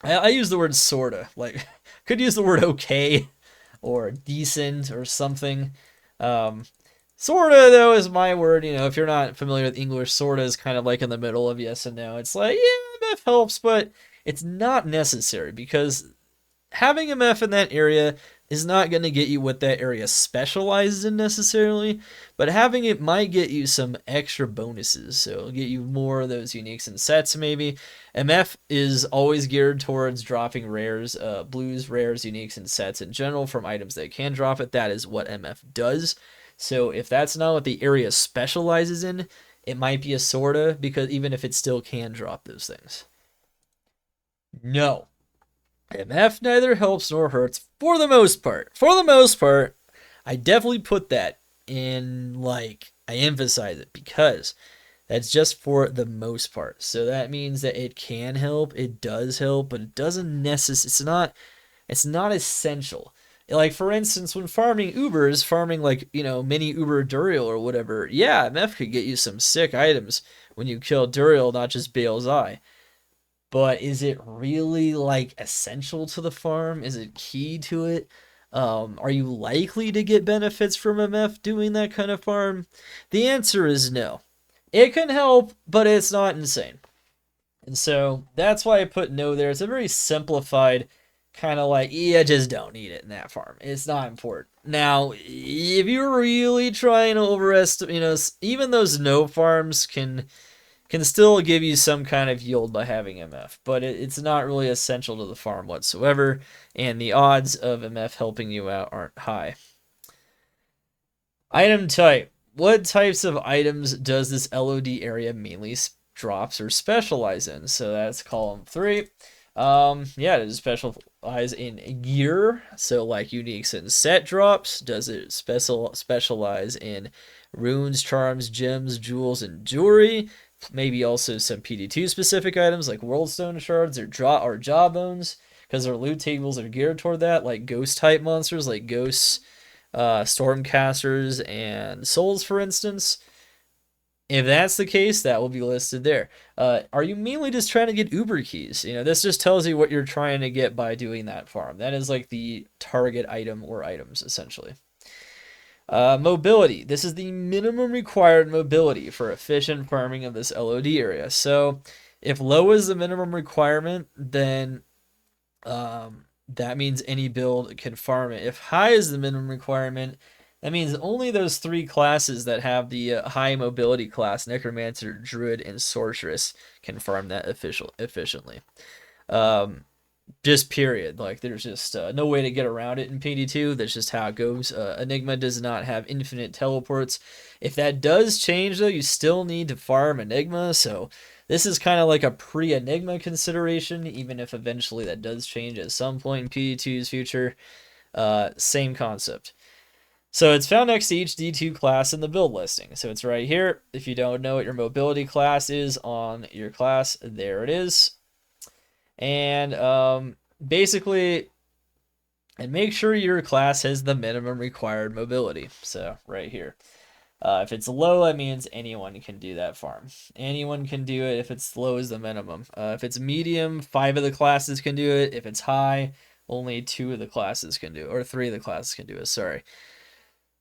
I use the word sorta. Like, could use the word okay or decent or something. Sorta, though, is my word. If you're not familiar with English, sorta is kind of like in the middle of yes and no. It's like, yeah, MF helps, but it's not necessary, because having MF in that area is not going to get you what that area specializes in necessarily, but having it might get you some extra bonuses. So it'll get you more of those uniques and sets, maybe. MF is always geared towards dropping rares, blues, rares, uniques, and sets in general from items that can drop it. That is what MF does. So if that's not what the area specializes in, it might be a sorta, because even if it still can drop those things. No. MF neither helps nor hurts for the most part. For the most part, I definitely put that in, like, I emphasize it because that's just for the most part. So that means that it can help, it does help, but it doesn't necessarily, it's not essential. Like, for instance, when farming Ubers, farming, like, mini Uber Duriel or whatever, yeah, MF could get you some sick items when you kill Duriel, not just Bale's Eye. But is it really, like, essential to the farm? Is it key to it? Are you likely to get benefits from MF doing that kind of farm? The answer is no. It can help, but it's not insane. And so that's why I put no there. It's a very simplified kind of like, yeah, just don't need it in that farm. It's not important. Now, if you're really trying to overestimate, even those no farms can still give you some kind of yield by having MF, but it's not really essential to the farm whatsoever, and the odds of MF helping you out aren't high. Item type. What types of items does this LOD area mainly drops or specialize in? So that's column 3. Yeah, does it specialize in gear? So like uniques and set drops? Does it specialize in runes, charms, gems, jewels, and jewelry? Maybe also some PD2 specific items like worldstone shards or jawbones, because their loot tables are geared toward that, like ghost type monsters like ghosts, stormcasters, and souls, for instance. If that's the case, that will be listed there. Are you mainly just trying to get Uber keys? This just tells you what you're trying to get by doing that farm. That is like the target item or items, essentially. Mobility. This is the minimum required mobility for efficient farming of this LOD area. So if low is the minimum requirement, then that means any build can farm it. If high is the minimum requirement, that means only those 3 classes that have the high mobility class, Necromancer, Druid, and Sorceress, can farm that efficiently. Just period. Like, there's just no way to get around it in PD2. That's just how it goes. Enigma does not have infinite teleports. If that does change, though, you still need to farm Enigma, so this is kind of like a pre-Enigma consideration, even if eventually that does change at some point in PD2's future. Same concept. So it's found next to each D2 class in the build listing. So it's right here. If you don't know what your mobility class is on your class, there it is. And basically, and make sure your class has the minimum required mobility. So right here. If it's low, that means anyone can do that farm. Anyone can do it if it's low is the minimum. If it's medium, 5 of the classes can do it. If it's high, only 2 of the classes can do it, or 3 of the classes can do it, sorry.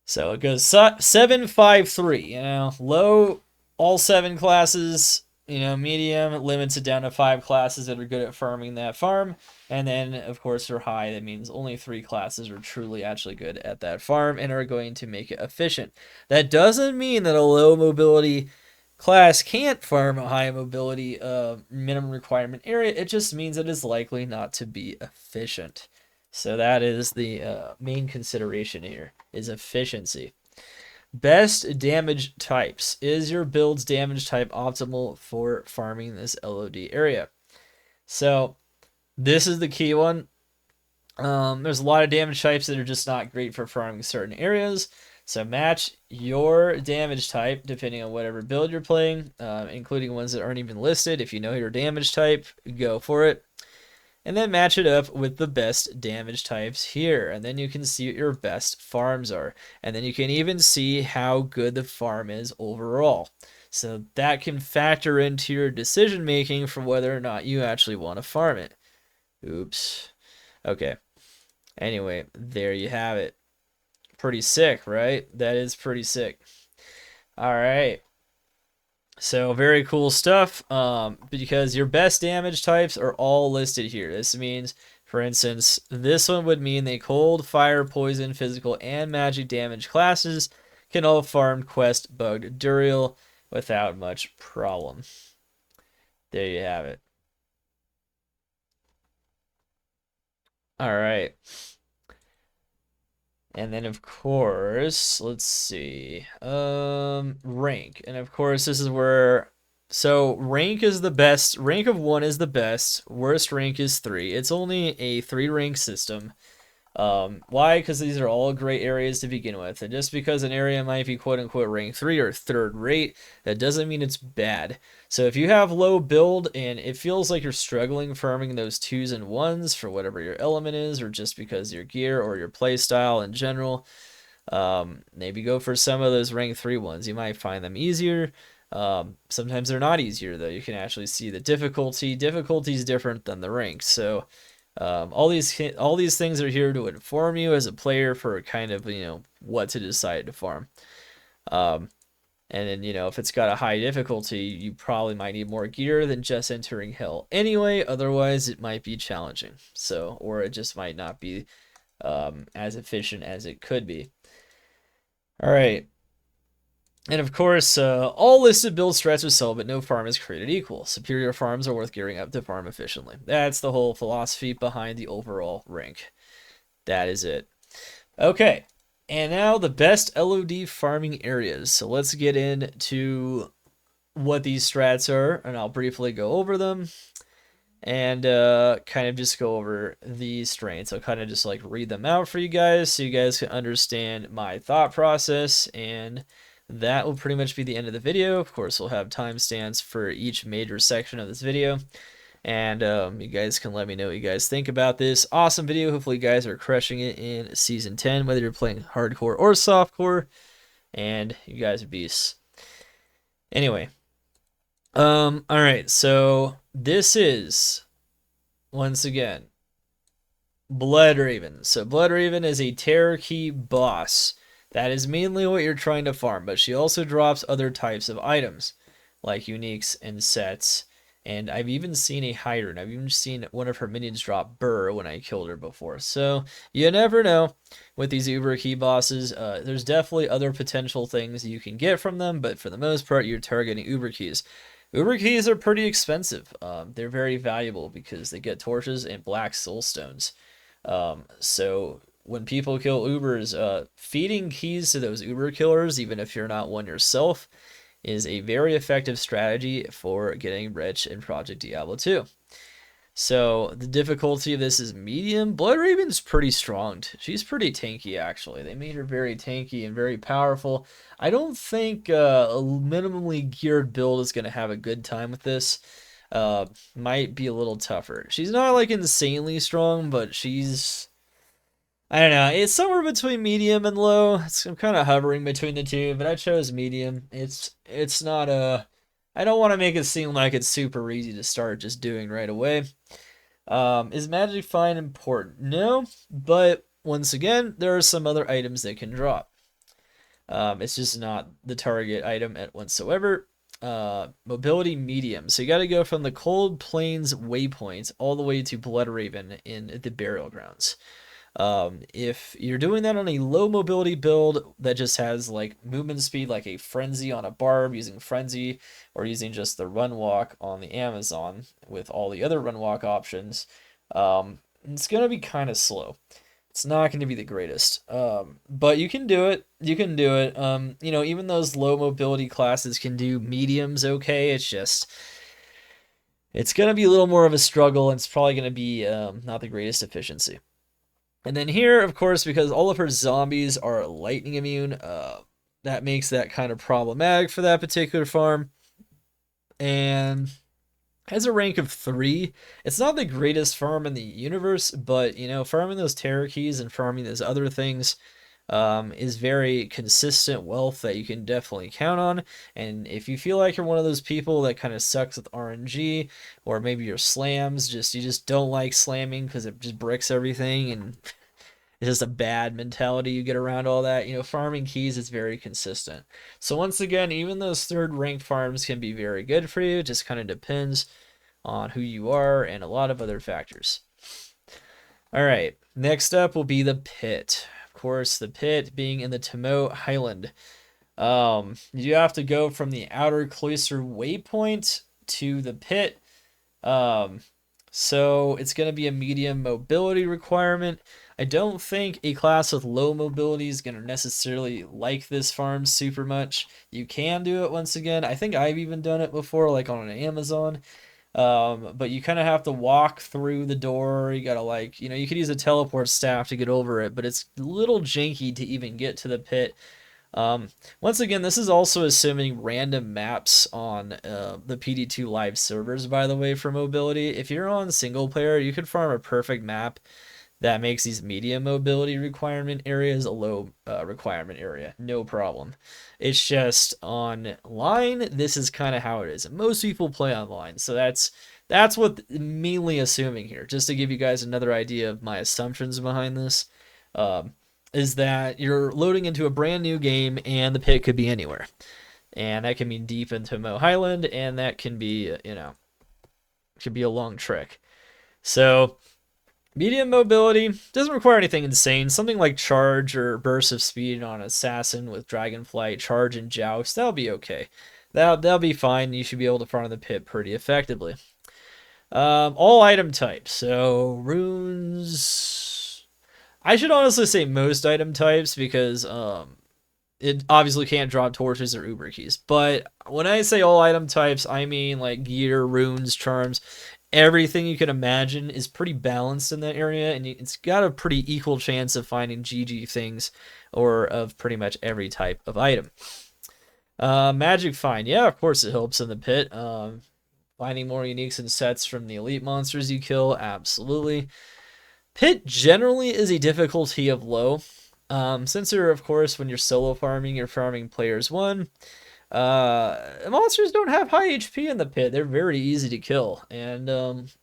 So it goes 7, 5, 3. Low, all 7 classes. Medium limits it down to 5 classes that are good at farming that farm. And then, of course, for high, that means only 3 classes are truly actually good at that farm and are going to make it efficient. That doesn't mean that a low mobility class can't farm a high mobility minimum requirement area. It just means it is likely not to be efficient. So that is the main consideration here, is efficiency. Best damage types. Is your build's damage type optimal for farming this LOD area? So this is the key one. There's a lot of damage types that are just not great for farming certain areas. So match your damage type depending on whatever build you're playing, including ones that aren't even listed. If you know your damage type, go for it. And then match it up with the best damage types here. And then you can see what your best farms are. And then you can even see how good the farm is overall. So that can factor into your decision making for whether or not you actually want to farm it. Oops. Okay. Anyway, there you have it. Pretty sick, right? That is pretty sick. All right. So very cool stuff, because your best damage types are all listed here. This means, for instance, this one would mean the cold, fire, poison, physical, and magic damage classes can all farm quest bugged Duriel without much problem. There you have it. All right. And then of course, let's see, rank. And of course, this is where, so rank is the best. Rank of 1 is the best. Worst rank is 3. It's only a 3 rank system. Why? Because these are all great areas to begin with. And just because an area might be quote unquote rank 3 or third rate, that doesn't mean it's bad. So if you have low build and it feels like you're struggling farming those 2s and 1s for whatever your element is, or just because your gear or your play style in general, maybe go for some of those rank 3 ones. You might find them easier. Sometimes they're not easier though. You can actually see the difficulty. Difficulty is different than the rank. So all these things are here to inform you as a player for kind of, what to decide to farm. And then, if it's got a high difficulty, you probably might need more gear than just entering hell anyway. Otherwise, it might be challenging. So, or it just might not be as efficient as it could be. All right. And of course, all listed build strats are sold, but no farm is created equal. Superior farms are worth gearing up to farm efficiently. That's the whole philosophy behind the overall rank. That is it. Okay, and now the best LOD farming areas. So let's get into what these strats are, and I'll briefly go over them and kind of just go over the strengths. I'll kind of just like read them out for you guys so you guys can understand my thought process, and that will pretty much be the end of the video. Of course, we'll have timestamps for each major section of this video, and you guys can let me know what you guys think about this awesome video. Hopefully you guys are crushing it in Season 10, whether you're playing hardcore or softcore, and you guys are beasts. Anyway, all right, so this is, once again, Blood Raven. So Blood Raven is a Terror Key boss. That is mainly what you're trying to farm, but she also drops other types of items, like uniques and sets. And I've even seen a hydrant. I've even seen one of her minions drop Burr when I killed her before. So you never know with these Uber Key bosses. There's definitely other potential things you can get from them, but for the most part, you're targeting Uber Keys. Uber Keys are pretty expensive. They're very valuable because they get torches and black soul stones. So when people kill Ubers, feeding keys to those Uber killers, even if you're not one yourself, is a very effective strategy for getting rich in Project Diablo 2. So the difficulty of this is medium. Blood Raven's pretty strong. She's pretty tanky, actually. They made her very tanky and very powerful. I don't think a minimally geared build is going to have a good time with this. Might be a little tougher. She's not like insanely strong, but she's, I don't know. It's somewhere between medium and low. I'm kind of hovering between the two, but I chose medium. It's not a, I don't want to make it seem like it's super easy to start just doing right away. Is Magic Find important? No, but once again, there are some other items that can drop. It's just not the target item at whatsoever. Mobility medium. So you got to go from the Cold Plains waypoint all the way to Blood Raven in the burial grounds. If you're doing that on a low mobility build that just has like movement speed, like a Frenzy on a Barb using Frenzy, or using just the Run Walk on the Amazon with all the other Run Walk options, it's going to be kind of slow. It's not going to be the greatest, but you can do it. You can do it. Even those low mobility classes can do mediums okay. It's just, it's going to be a little more of a struggle, and it's probably going to be not the greatest efficiency. And then here, of course, because all of her zombies are lightning immune, that makes that kind of problematic for that particular farm. And has a rank of 3. It's not the greatest farm in the universe, but, farming those terror keys and farming those other things is very consistent wealth that you can definitely count on. And if you feel like you're one of those people that kind of sucks with RNG, or maybe your slams, you just don't like slamming because it just bricks everything and it's just a bad mentality you get around all that, farming keys is very consistent. So once again, even those third ranked farms can be very good for you. It just kind of depends on who you are and a lot of other factors. All right, next up will be the pit. Of course, the pit being in the Timo Highland. You have to go from the outer cloister waypoint to the pit. So it's going to be a medium mobility requirement. I don't think a class with low mobility is going to necessarily like this farm super much. You can do it once again. I think I've even done it before, like on an Amazon. But you kind of have to walk through the door. You gotta like, you could use a teleport staff to get over it, but it's a little janky to even get to the pit. Once again, this is also assuming random maps on the PD2 live servers, by the way, for mobility. If you're on single player, you could farm a perfect map that makes these medium mobility requirement areas a low requirement area. No problem. It's just online, this is kind of how it is. Most people play online, so that's what mainly assuming here. Just to give you guys another idea of my assumptions behind this, is that you're loading into a brand new game and the pit could be anywhere. And that can mean deep into Mo Highland, and that can be, could be a long trek. So medium mobility doesn't require anything insane. Something like charge or burst of speed on assassin with dragonflight, charge and joust, that'll be okay. That'll be fine. You should be able to farm the pit pretty effectively. All item types. So runes. I should honestly say most item types because it obviously can't drop torches or uber keys. But when I say all item types, I mean like gear, runes, charms. Everything you can imagine is pretty balanced in that area, and it's got a pretty equal chance of finding GG things or of pretty much every type of item. Magic find. Yeah, of course it helps in the pit. Finding more uniques and sets from the elite monsters you kill, absolutely. Pit generally is a difficulty of low. Since you're, of course, when you're solo farming, you're farming players 1. Monsters don't have high HP in the pit. They're very easy to kill, and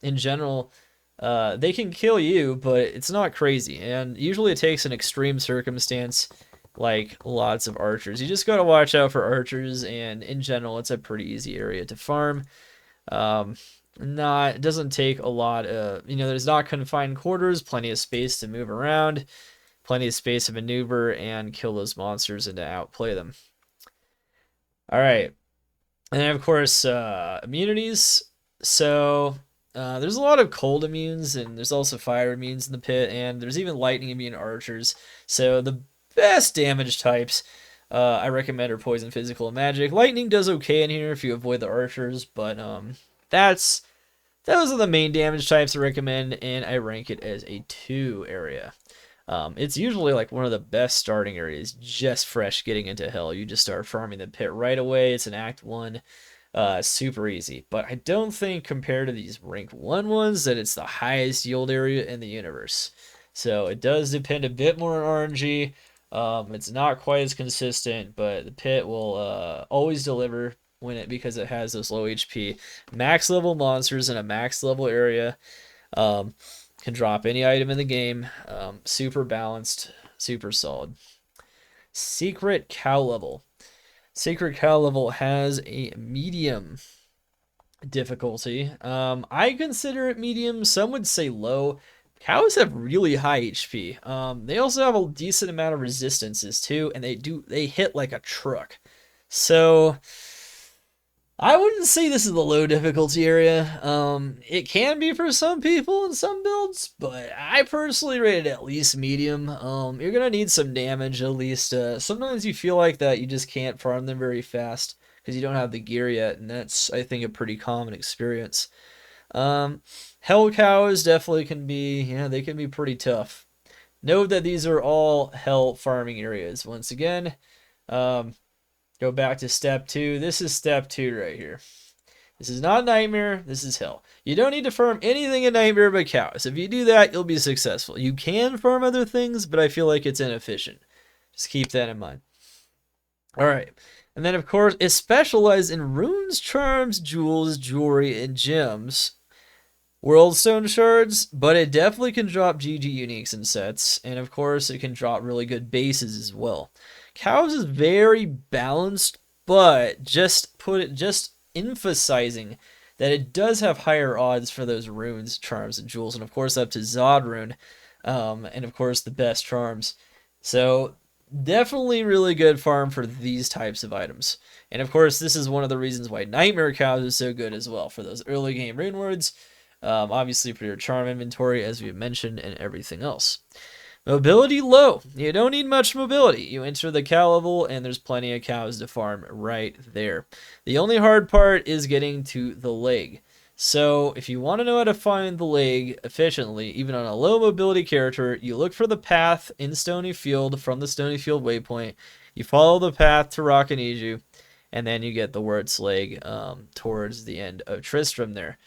in general, they can kill you, but it's not crazy. And usually, it takes an extreme circumstance, like lots of archers. You just gotta watch out for archers, and in general, it's a pretty easy area to farm. It doesn't take a lot of, there's not confined quarters, plenty of space to move around, plenty of space to maneuver and kill those monsters and to outplay them. All right, and then of course immunities. So there's a lot of cold immunes, and there's also fire immunes in the pit, and there's even lightning immune archers. So the best damage types I recommend are poison, physical, and magic. Lightning does okay in here if you avoid the archers, but those are the main damage types I recommend, and I rank it as a 2 area. It's usually like one of the best starting areas, just fresh getting into hell. You just start farming the pit right away. It's an Act 1, super easy. But I don't think compared to these Rank 1 ones that it's the highest yield area in the universe. So it does depend a bit more on RNG. It's not quite as consistent, but the pit will always deliver because it has those low HP. Max level monsters in a max level area. Can drop any item in the game. Super balanced, super solid. Secret cow level. Secret cow level has a medium difficulty. I consider it medium. Some would say low. Cows have really high HP. They also have a decent amount of resistances too, and they hit like a truck. So I wouldn't say this is the low difficulty area. It can be for some people in some builds, but I personally rate it at least medium. You're gonna need some damage at least. Sometimes you feel like that you just can't farm them very fast because you don't have the gear yet, and that's, I think, a pretty common experience. Hell cows definitely can be, they can be pretty tough. Note that these are all hell farming areas. Once again, go back to step 2. This is step 2 right here. This is not Nightmare. This is Hell. You don't need to farm anything in Nightmare but cows. If you do that, you'll be successful. You can farm other things, but I feel like it's inefficient. Just keep that in mind. All right. And then, of course, it specializes in runes, charms, jewels, jewelry, and gems. Worldstone shards, but it definitely can drop GG uniques and sets. And, of course, it can drop really good bases as well. Cows is very balanced, but just emphasizing that it does have higher odds for those runes, charms, and jewels, and of course up to Zod rune, and of course the best charms. So definitely really good farm for these types of items. And of course this is one of the reasons why Nightmare Cows is so good as well, for those early game rune words, obviously for your charm inventory as we mentioned, and everything else. Mobility low. You don't need much mobility. You enter the cow level and there's plenty of cows to farm right there. The only hard part is getting to the leg. So if you want to know how to find the leg efficiently, even on a low mobility character, you look for the path in Stony Field from the Stony Field waypoint. You follow the path to Rockiniju, and then you get the Wurt's leg towards the end of Tristram there.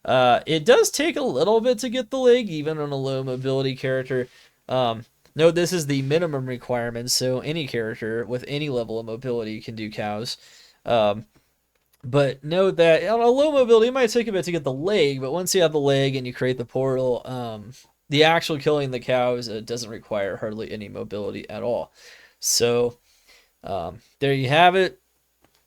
It does take a little bit to get the leg, even on a low mobility character. Note this is the minimum requirement, so any character with any level of mobility can do cows. But note that on a low mobility, it might take a bit to get the leg, but once you have the leg and you create the portal, the actual killing the cows doesn't require hardly any mobility at all. So there you have it.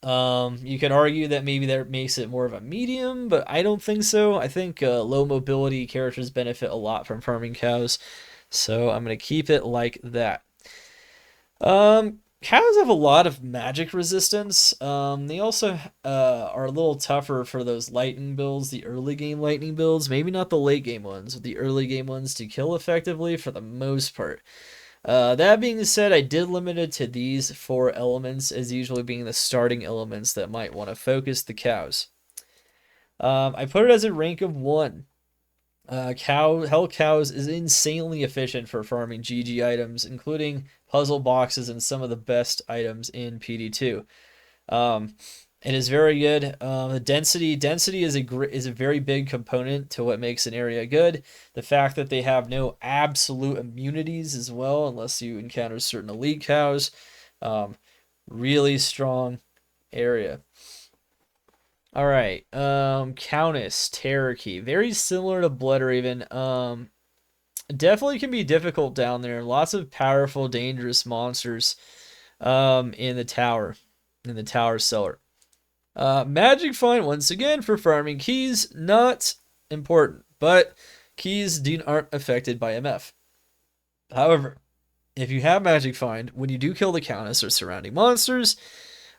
You can argue that maybe that makes it more of a medium, but I don't think so. I think low mobility characters benefit a lot from farming cows, so I'm going to keep it like that. Cows have a lot of magic resistance. They also are a little tougher for those lightning builds, the early game lightning builds. Maybe not the late game ones, but the early game ones to kill effectively for the most part. That being said, I did limit it to these 4 elements as usually being the starting elements that might want to focus the cows. I put it as a rank of 1. Hell Cows is insanely efficient for farming GG items, including puzzle boxes and some of the best items in PD2. It is very good. The density is a very big component to what makes an area good. The fact that they have no absolute immunities as well, unless you encounter certain elite cows. Really strong area. All right, Countess, Terror Key, very similar to Bloodraven. Definitely can be difficult down there. Lots of powerful, dangerous monsters in the tower cellar. Magic Find, once again, for farming keys, not important, but keys aren't affected by MF. However, if you have Magic Find, when you do kill the Countess or surrounding monsters,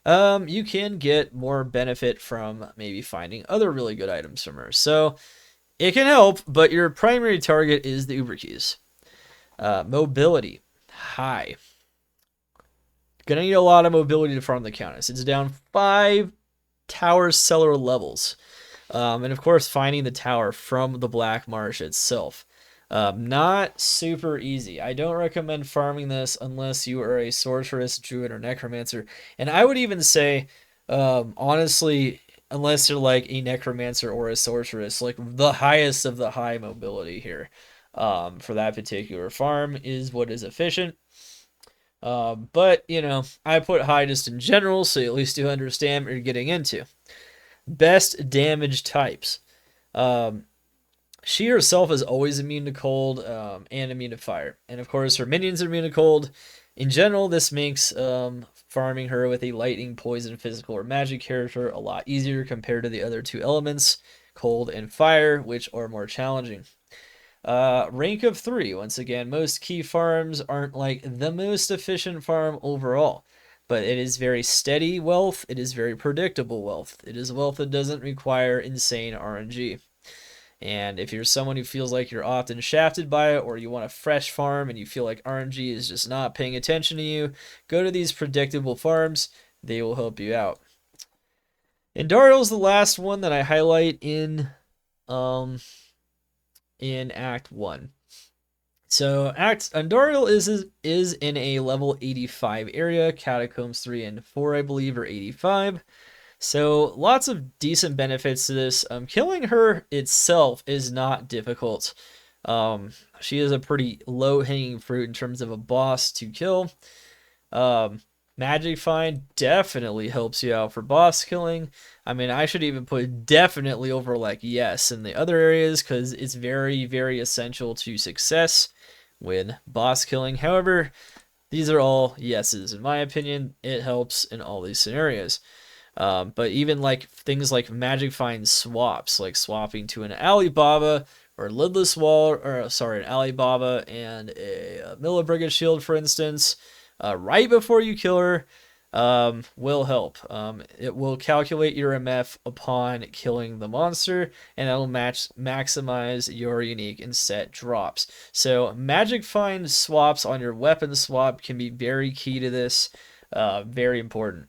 you can get more benefit from maybe finding other really good items from her. So it can help, but your primary target is the Uber keys. Mobility, high. Gonna need a lot of mobility to farm the Countess. It's down 5 tower cellar levels. And of course, finding the tower from the Black Marsh itself. Not super easy. I don't recommend farming this unless you are a sorceress, druid, or necromancer. And I would even say, honestly, unless you're like a necromancer or a sorceress, like the highest of the high mobility here for that particular farm is what is efficient. But, you know, I put high just in general, so at least you understand what you're getting into. Best damage types. She herself is always immune to cold and immune to fire. And of course, her minions are immune to cold. In general, this makes farming her with a lightning, poison, physical, or magic character a lot easier compared to the other 2 elements, cold and fire, which are more challenging. Rank of 3. Once again, most key farms aren't like the most efficient farm overall, but it is very steady wealth. It is very predictable wealth. It is wealth that doesn't require insane RNG. And if you're someone who feels like you're often shafted by it, or you want a fresh farm and you feel like RNG is just not paying attention to you, go to these predictable farms. They will help you out. Indariel's the last one that I highlight in Act 1. So Andariel is in a level 85 area. Catacombs 3 and 4, I believe, are 85. So lots of decent benefits to this. Killing her itself is not difficult. She is a pretty low-hanging fruit in terms of a boss to kill. Magic Find definitely helps you out for boss killing. I mean, I should even put definitely over like yes in the other areas because it's very, very essential to success when boss killing. However, these are all yeses. In my opinion, it helps in all these scenarios. But even like things like Magic Find swaps, like swapping to an Alibaba or Lidless Wall, or sorry, an Alibaba and a Millibrigade Shield, for instance, right before you kill her, will help. It will calculate your MF upon killing the monster, and that'll maximize your unique and set drops. So magic find swaps on your weapon swap can be very key to this. Very important.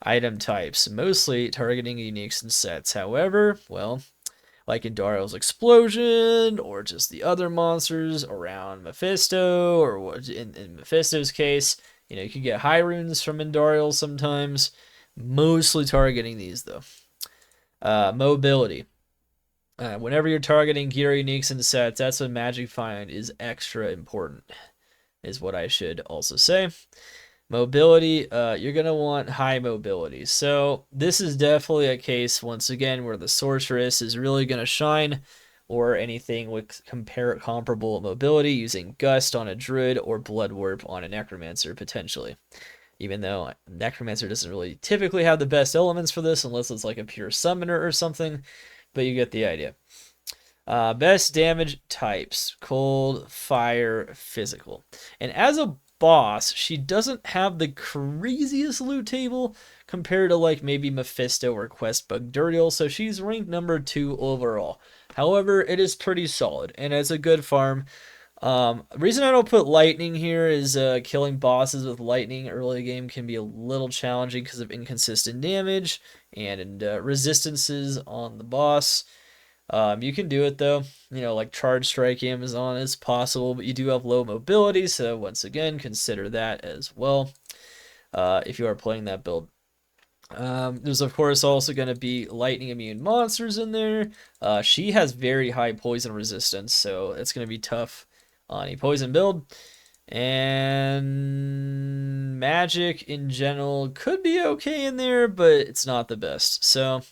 Item types, mostly targeting uniques and sets. However, well, like in Dario's Explosion, or just the other monsters around Mephisto, or in Mephisto's case, you can get high runes from Indariel sometimes. Mostly targeting these, though. Mobility. Whenever you're targeting gear uniques and sets, that's when Magic Find is extra important, is what I should also say. Mobility, you're going to want high mobility. So this is definitely a case, once again, where the Sorceress is really going to shine, or anything with comparable mobility, using Gust on a Druid or Blood Warp on a Necromancer, potentially. Even though Necromancer doesn't really typically have the best elements for this, unless it's like a pure Summoner or something, but you get the idea. Best damage types: cold, fire, physical. And as a boss, she doesn't have the craziest loot table compared to like maybe Mephisto or Questbug Duriel, so she's ranked number 2 overall. However, it is pretty solid, and it's a good farm. The reason I don't put lightning here is killing bosses with lightning early game can be a little challenging because of inconsistent damage and resistances on the boss. You can do it though, like Charge Strike Amazon is possible, but you do have low mobility, so once again, consider that as well if you are playing that build. There's of course also going to be lightning immune monsters in there. She has very high poison resistance, so it's going to be tough on a poison build. And magic in general could be okay in there, but it's not the best. So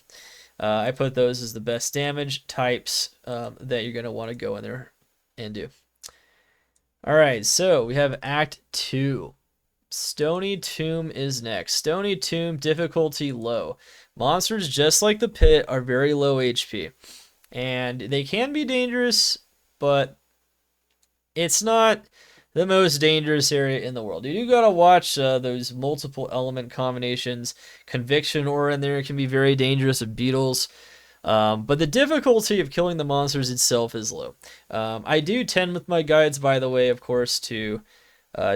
I put those as the best damage types that you're going to want to go in there and do. All right, so we have Act 2. Stony Tomb is next. Stony Tomb, difficulty low. Monsters, just like the pit, are very low HP. And they can be dangerous, but it's not the most dangerous area in the world. You do gotta watch those multiple element combinations. Conviction Aura in there can be very dangerous with beetles. But the difficulty of killing the monsters itself is low. I do tend with my guides, by the way, of course, to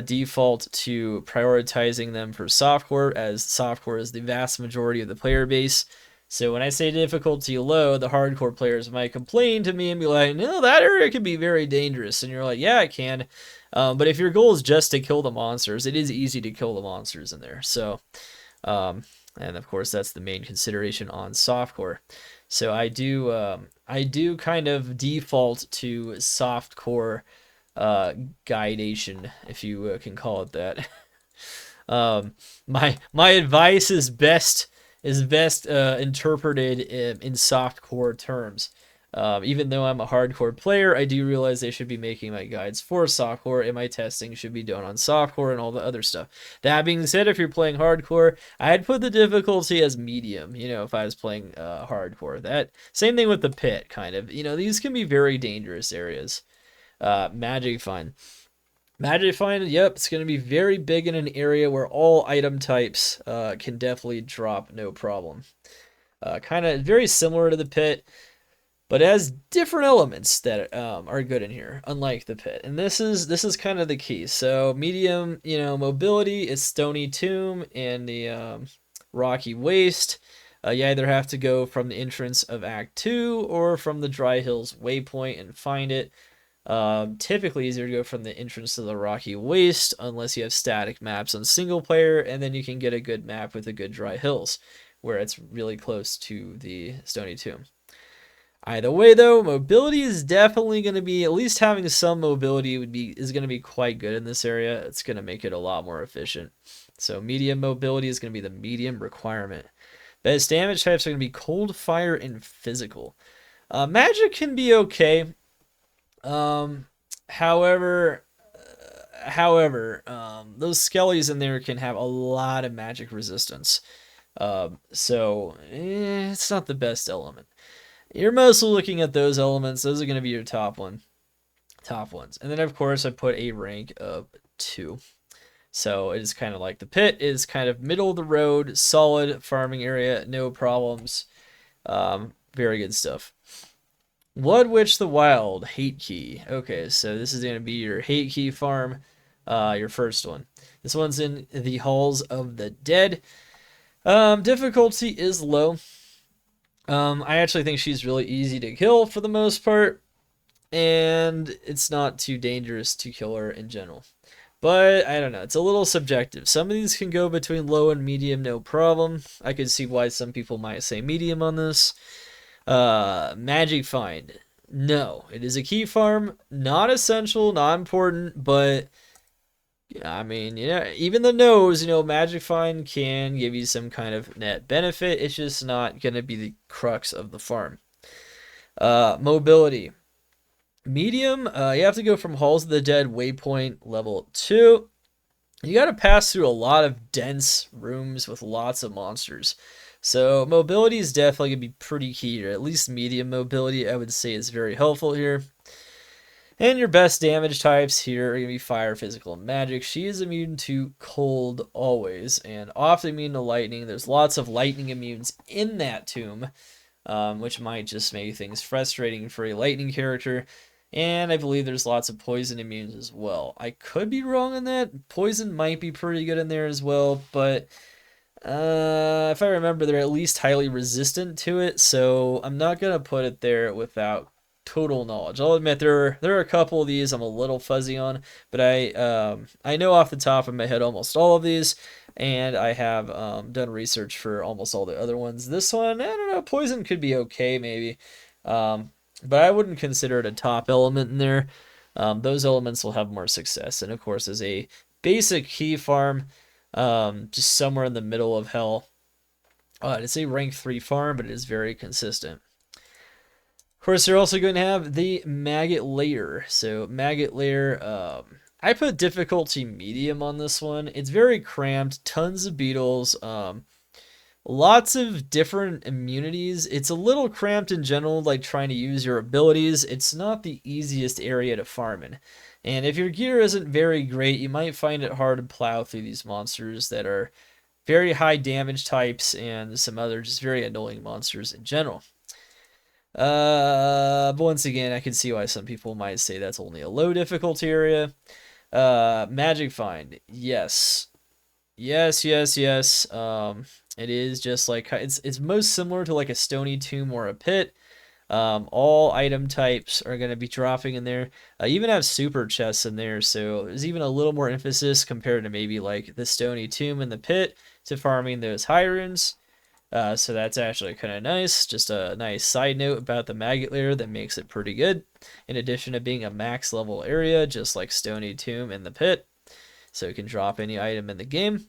default to prioritizing them for softcore, as softcore is the vast majority of the player base. So when I say difficulty low, the hardcore players might complain to me and be like, no, that area can be very dangerous. And you're like, yeah, it can. But if your goal is just to kill the monsters, it is easy to kill the monsters in there. So, and of course, that's the main consideration on softcore. So I do kind of default to softcore guidation, if you can call it that. My advice is best interpreted in softcore terms. Even though I'm a hardcore player, I do realize they should be making my guides for softcore, and my testing should be done on softcore and all the other stuff. That being said, if you're playing hardcore, I'd put the difficulty as medium, if I was playing hardcore. That same thing with the pit, kind of. These can be very dangerous areas. Magic Find. Magic Find, yep, it's going to be very big in an area where all item types can definitely drop no problem. Kind of very similar to the pit, but has different elements that are good in here, unlike the pit. And this is kind of the key. So medium, mobility is Stony Tomb and the Rocky Waste. You either have to go from the entrance of Act 2 or from the Dry Hills waypoint and find it. Typically easier to go from the entrance to the Rocky Waste, unless you have static maps on single player, and then you can get a good map with the good Dry Hills, where it's really close to the Stony Tomb. Either way, though, mobility is definitely going to be, at least having some mobility is going to be quite good in this area. It's going to make it a lot more efficient. So medium mobility is going to be the medium requirement. Best damage types are going to be cold, fire, and physical. Magic can be okay. However, those skellies in there can have a lot of magic resistance. So it's not the best element. You're mostly looking at those elements. Those are going to be your top ones. And then, of course, I put a rank of 2. So it is kind of like the pit is kind of middle of the road, solid farming area, no problems. Very good stuff. Blood Witch the Wild, Hate Key. Okay, so this is going to be your Hate Key farm, your first one. This one's in the Halls of the Dead. Difficulty is low. I actually think she's really easy to kill for the most part, and it's not too dangerous to kill her in general. But I don't know, it's a little subjective. Some of these can go between low and medium, no problem. I could see why some people might say medium on this. Magic Find. No, it is a key farm, not essential, not important, but I mean, even the no's, Magic Find can give you some kind of net benefit. It's just not going to be the crux of the farm. Mobility. Medium, you have to go from Halls of the Dead waypoint level 2. You got to pass through a lot of dense rooms with lots of monsters. So mobility is definitely going to be pretty key here. At least medium mobility, I would say, is very helpful here. And your best damage types here are going to be fire, physical, and magic. She is immune to cold always, and often immune to lightning. There's lots of lightning immunes in that tomb, which might just make things frustrating for a lightning character. And I believe there's lots of poison immunes as well. I could be wrong on that. Poison might be pretty good in there as well, but if I remember, they're at least highly resistant to it, so I'm not going to put it there without total knowledge. I'll admit there are a couple of these I'm a little fuzzy on, but I know off the top of my head almost all of these, and I have done research for almost all the other ones. This one, I don't know, poison could be okay maybe, but I wouldn't consider it a top element in there. Those elements will have more success, and of course as a basic key farm, just somewhere in the middle of hell. It's a rank 3 farm, but it is very consistent. Of course, they're also going to have the maggot layer. So maggot layer, I put difficulty medium on this one. It's very cramped, tons of beetles, lots of different immunities. It's a little cramped in general, like trying to use your abilities. It's not the easiest area to farm in. And if your gear isn't very great, you might find it hard to plow through these monsters that are very high damage types and some other just very annoying monsters in general. But once again, I can see why some people might say that's only a low difficulty area. Magic Find. Yes. Yes. It is just like, it's most similar to like a stony tomb or a pit. All item types are going to be dropping in there. Even have super chests in there, so there's even a little more emphasis compared to maybe like the stony tomb and the pit to farming those high runes. So that's actually kind of nice. Just a nice side note about the maggot layer that makes it pretty good. In addition to being a max level area, just like stony tomb and the pit, so it can drop any item in the game.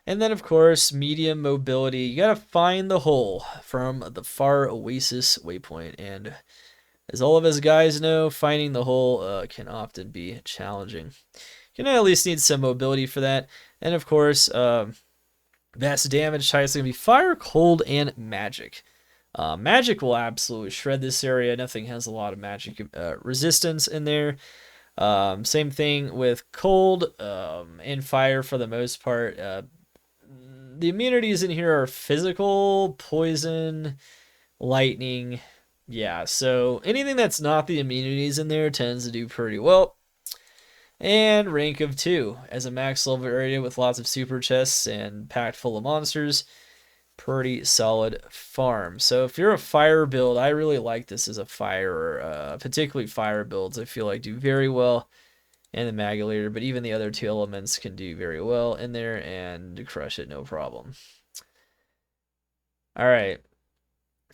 And then, of course, medium mobility. You gotta find the hole from the far oasis waypoint. And as all of us guys know, finding the hole can often be challenging. You're gonna at least need some mobility for that. And of course, best damage types are gonna be fire, cold, and magic. Magic will absolutely shred this area. Nothing has a lot of magic resistance in there. Same thing with cold and fire for the most part. The immunities in here are physical, poison, lightning. Yeah, so anything that's not the immunities in there tends to do pretty well. And rank of 2 as a max level area with lots of super chests and packed full of monsters. Pretty solid farm. So if you're a fire build, I really like this as a fire, particularly fire builds. I feel like do very well in the maggot layer, but even the other 2 elements can do very well in there and crush it no problem. All right.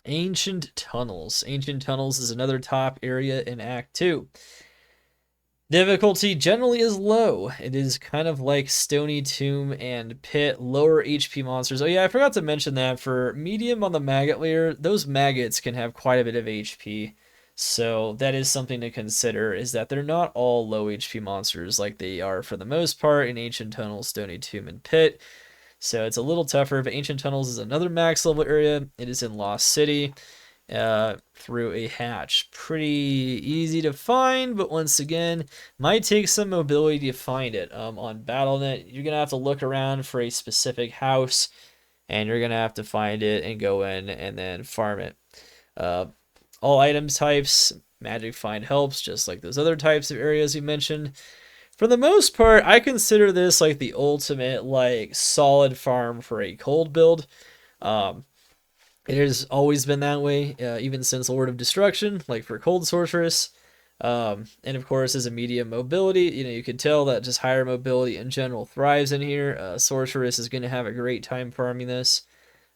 Ancient Tunnels. Ancient Tunnels is another top area in Act 2. Difficulty generally is low. It is kind of like Stony Tomb and Pit, lower HP monsters. Oh yeah, I forgot to mention that for medium on the maggot layer, those maggots can have quite a bit of HP. So that is something to consider, is that they're not all low HP monsters like they are for the most part in Ancient Tunnels, Stony Tomb, and Pit. So it's a little tougher, but Ancient Tunnels is another max level area. It is in Lost City. through a hatch. Pretty easy to find, but once again, might take some mobility to find it. On BattleNet, you're going to have to look around for a specific house, and you're going to have to find it and go in and then farm it. All item types, Magic Find helps, just like those other types of areas we mentioned. For the most part, I consider this like the ultimate, like, solid farm for a cold build. It has always been that way, even since Lord of Destruction, like for Cold Sorceress. And of course, as a medium mobility, you can tell that just higher mobility in general thrives in here. Sorceress is going to have a great time farming this.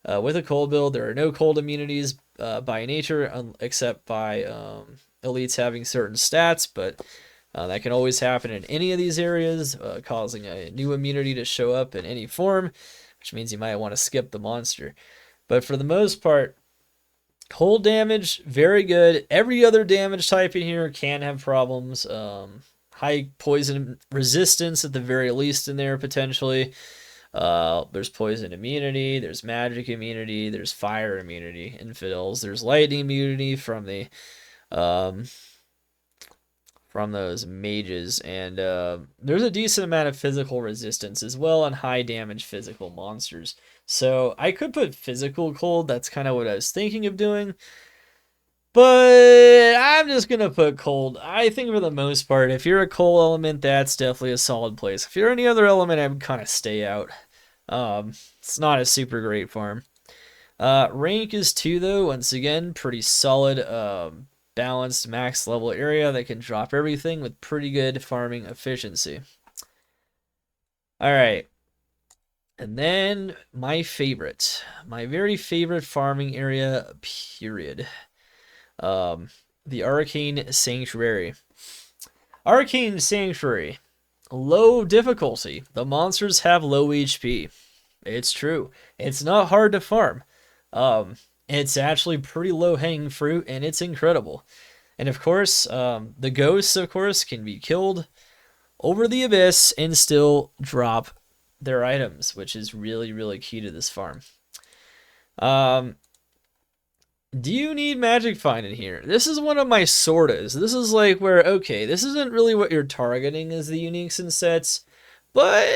With a cold build, there are no cold immunities by nature, except by elites having certain stats, but that can always happen in any of these areas, causing a new immunity to show up in any form, which means you might want to skip the monster. But for the most part, cold damage, very good. Every other damage type in here can have problems. High poison resistance at the very least in there, potentially. There's poison immunity, there's magic immunity, there's fire immunity, infidels, there's lightning immunity from the from those mages, and there's a decent amount of physical resistance as well on high damage physical monsters. So I could put physical cold, that's kind of what I was thinking of doing, but I'm just going to put cold. I think for the most part, if you're a cold element, that's definitely a solid place. If you're any other element, I would kind of stay out. It's not a super great farm. Rank is 2 though, once again, pretty solid, balanced max level area that can drop everything with pretty good farming efficiency. Alright. And then my very favorite farming area, period. The Arcane Sanctuary. Arcane Sanctuary. Low difficulty. The monsters have low HP. It's true. It's not hard to farm. It's actually pretty low-hanging fruit, and it's incredible. And of course, the ghosts, of course, can be killed over the abyss and still drop their items, which is really, really key to this farm. Do you need Magic Find in here? This is one of my sortas. This is like where, okay, this isn't really what you're targeting as the uniques and sets, but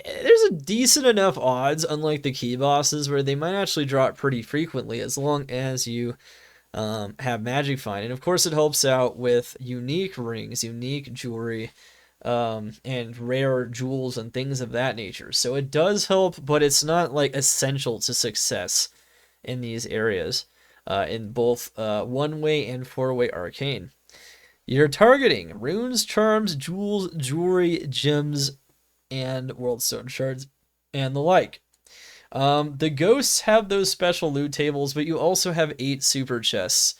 there's a decent enough odds, unlike the key bosses, where they might actually drop pretty frequently as long as you have Magic Find. And of course it helps out with unique rings, unique jewelry, and rare jewels and things of that nature. So it does help, but it's not like essential to success in these areas, in both one-way and four-way arcane. You're targeting runes, charms, jewels, jewelry, gems, and worldstone shards, and the like. The ghosts have those special loot tables, but you also have 8 super chests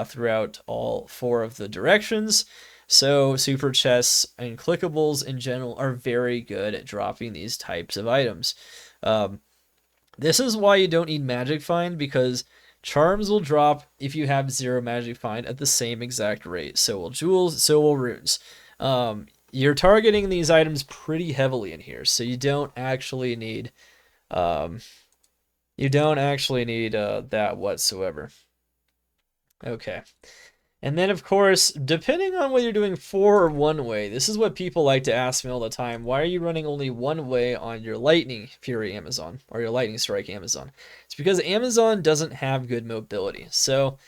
throughout all 4 of the directions. So super chests and clickables in general are very good at dropping these types of items. This is why you don't need Magic Find, because charms will drop if you have 0 Magic Find at the same exact rate. So will jewels, so will runes. You're targeting these items pretty heavily in here, so you don't actually need that whatsoever. Okay. And then, of course, depending on whether you're doing 4 or 1-way, this is what people like to ask me all the time. Why are you running only 1-way on your Lightning Fury Amazon or your Lightning Strike Amazon? It's because Amazon doesn't have good mobility. So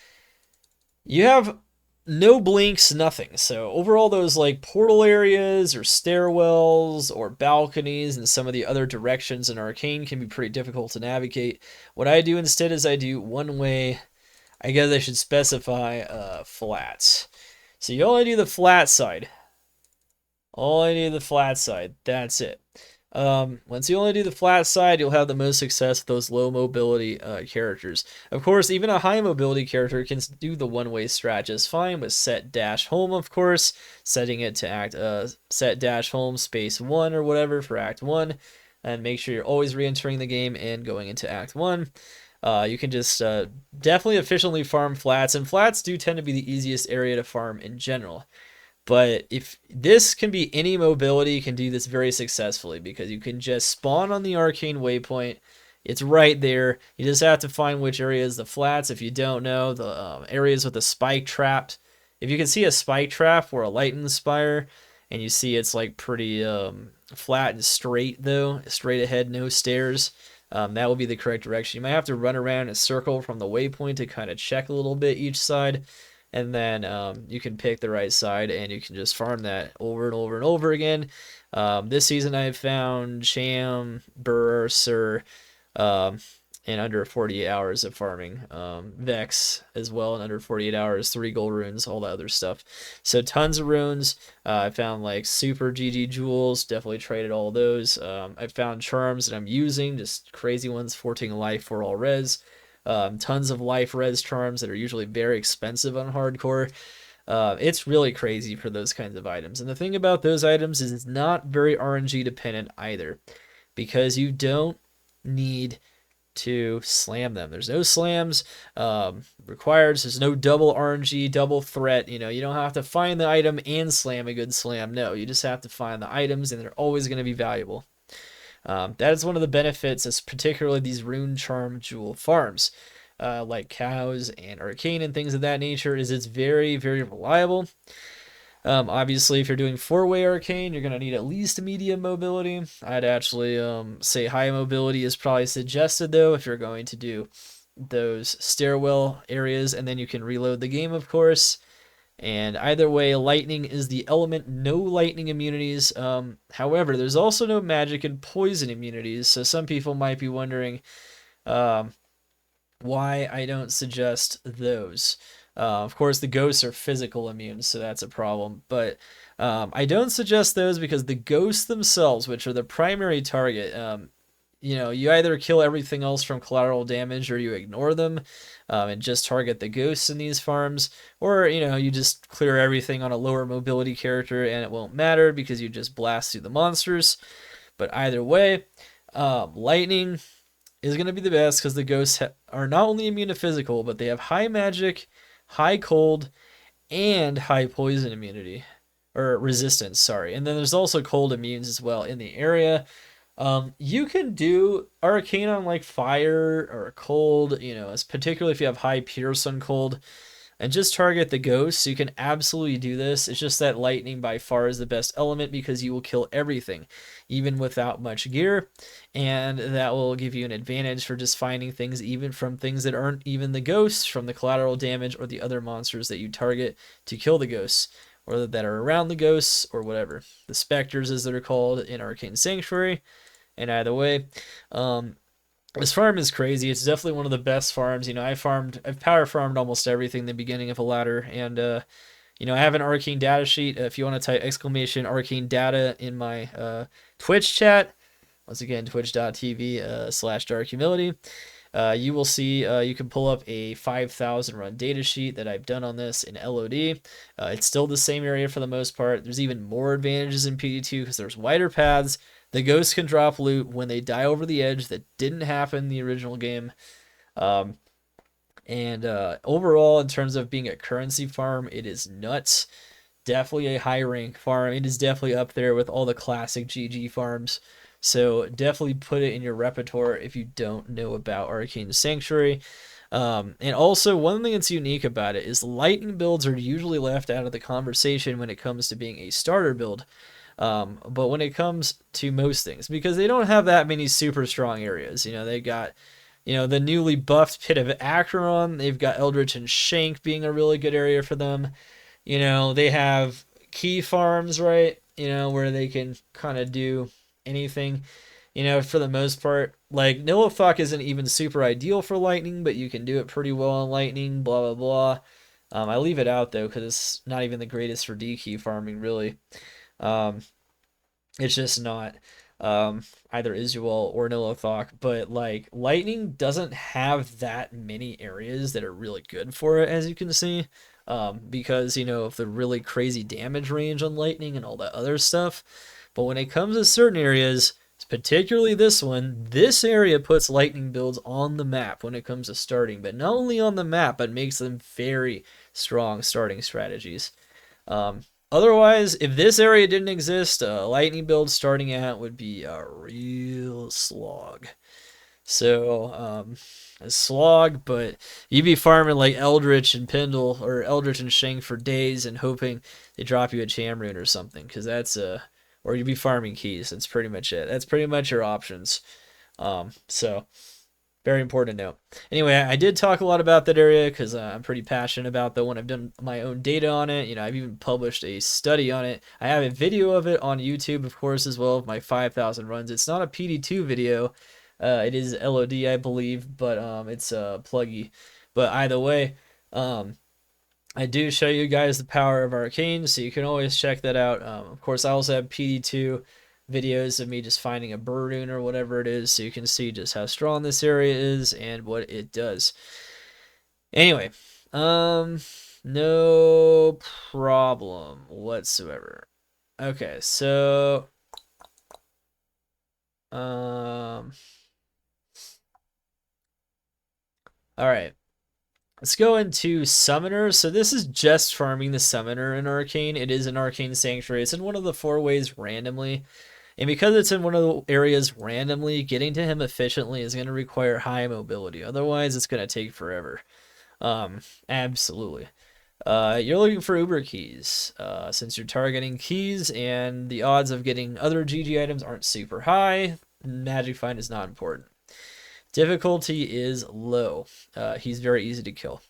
you have no blinks, nothing. So overall, those like portal areas or stairwells or balconies and some of the other directions in Arcane can be pretty difficult to navigate. What I do instead is I do 1-way. I guess I should specify flats. So you only do the flat side. That's it. Once you only do the flat side, you'll have the most success with those low mobility characters. Of course, even a high mobility character can do the 1-way strat just fine with set dash home, of course, setting it to set dash home space 1 or whatever for act 1, and make sure you're always re-entering the game and going into act 1. You can just definitely efficiently farm flats, and flats do tend to be the easiest area to farm in general. But if this can be any mobility, can do this very successfully, because you can just spawn on the arcane waypoint, It's right there. You just have to find which area is the flats. If you don't know, the areas with the spike trapped. If you can see a spike trap or a lightning spire, and you see it's like pretty flat and straight though, straight ahead, no stairs, that will be the correct direction. You might have to run around in a circle from the waypoint to kind of check a little bit each side, and then you can pick the right side and you can just farm that over and over and over again. This season I've found Sham, Burr, um, in under 48 hours of farming. Vex as well in under 48 hours, 3 gold runes, all that other stuff. So tons of runes. I found like super GG jewels, definitely traded all those. I found charms that I'm using, just crazy ones, 14 life for all res. Tons of life res charms that are usually very expensive on hardcore. It's really crazy for those kinds of items. And the thing about those items is it's not very RNG dependent either, because you don't need to slam them. There's no slams required. So there's no double RNG, double threat. You don't have to find the item and slam a good slam. No, you just have to find the items, and they're always going to be valuable. That is one of the benefits, is particularly these rune charm jewel farms, like cows and arcane and things of that nature, is it's very, very reliable. Obviously, if you're doing 4-way arcane, you're going to need at least a medium mobility. I'd actually say high mobility is probably suggested, though, if you're going to do those stairwell areas, and then you can reload the game, of course. And either way, lightning is the element. No lightning immunities. However, there's also no magic and poison immunities, so some people might be wondering why I don't suggest those. Of course, the ghosts are physical immune, so that's a problem. But I don't suggest those because the ghosts themselves, which are the primary target, you either kill everything else from collateral damage or you ignore them and just target the ghosts in these farms, or you just clear everything on a lower mobility character and it won't matter because you just blast through the monsters. But either way, lightning is going to be the best because the ghosts are not only immune to physical, but they have high magic, high cold, and high poison immunity, or resistance, sorry. And then there's also cold immunes as well in the area. You can do arcane on like fire or cold, particularly if you have high pierce on cold, and just target the ghosts. You can absolutely do this. It's just that lightning by far is the best element because you will kill everything, even without much gear, and that will give you an advantage for just finding things, even from things that aren't even the ghosts, from the collateral damage or the other monsters that you target to kill the ghosts, or that are around the ghosts, or whatever. The specters, as they're called in Arcane Sanctuary. And either way, this farm is crazy. It's definitely one of the best farms. I've power farmed almost everything in the beginning of a ladder, and I have an arcane data sheet. If you want to type exclamation arcane data in my Twitch chat, once again, twitch.tv/darkhumility, you will see you can pull up a 5,000 run data sheet that I've done on this in LOD. It's still the same area for the most part. There's even more advantages in PD2 because there's wider paths. The ghosts can drop loot when they die over the edge. That didn't happen in the original game. And overall, in terms of being a currency farm, it is nuts. Definitely a high rank farm. It is definitely up there with all the classic GG farms. So definitely put it in your repertoire if you don't know about Arcane Sanctuary. And also, one thing that's unique about it is lightning builds are usually left out of the conversation when it comes to being a starter build. But when it comes to most things, because they don't have that many super strong areas, they got, the newly buffed Pit of Acheron, they've got Eldritch and Shank being a really good area for them. They have key farms, right? Where they can kind of do anything, for the most part. Like, Nilithok isn't even super ideal for lightning, but you can do it pretty well on lightning, blah, blah, blah. I leave it out, though, because it's not even the greatest for D-key farming, really. It's just not either Isuel or Nilithok, but like lightning doesn't have that many areas that are really good for it, as you can see, because of the really crazy damage range on lightning and all that other stuff. But when it comes to certain areas, particularly this one, this area puts lightning builds on the map when it comes to starting, but not only on the map, but makes them very strong starting strategies. Otherwise, if this area didn't exist, lightning build starting out would be a real slog. So, a slog, but you'd be farming like Eldritch and Pendle or Eldritch and Shank for days and hoping they drop you a Chamrune or something, because that's or you'd be farming keys. That's pretty much it. That's pretty much your options. So very important to note. Anyway, I did talk a lot about that area because I'm pretty passionate about that one. I've done my own data on it. You know, I've even published a study on it. I have a video of it on YouTube, of course, as well, of my 5,000 runs. It's not a PD2 video. It is LOD, I believe, but it's pluggy. But either way, I do show you guys the power of Arcane, so you can always check that out. Of course, I also have PD2 videos of me just finding a Burdoon or whatever it is, so you can see just how strong this area is and what it does. Anyway, no problem whatsoever. Okay, so all right. Let's go into Summoner. So this is just farming the Summoner in Arcane. It is an Arcane Sanctuary. It's in one of the 4 ways randomly. And because it's in one of the areas randomly, getting to him efficiently is going to require high mobility. Otherwise, it's going to take forever. Absolutely. You're looking for Uber keys. Since you're targeting keys and the odds of getting other GG items aren't super high, Magic Find is not important. Difficulty is low. He's very easy to kill.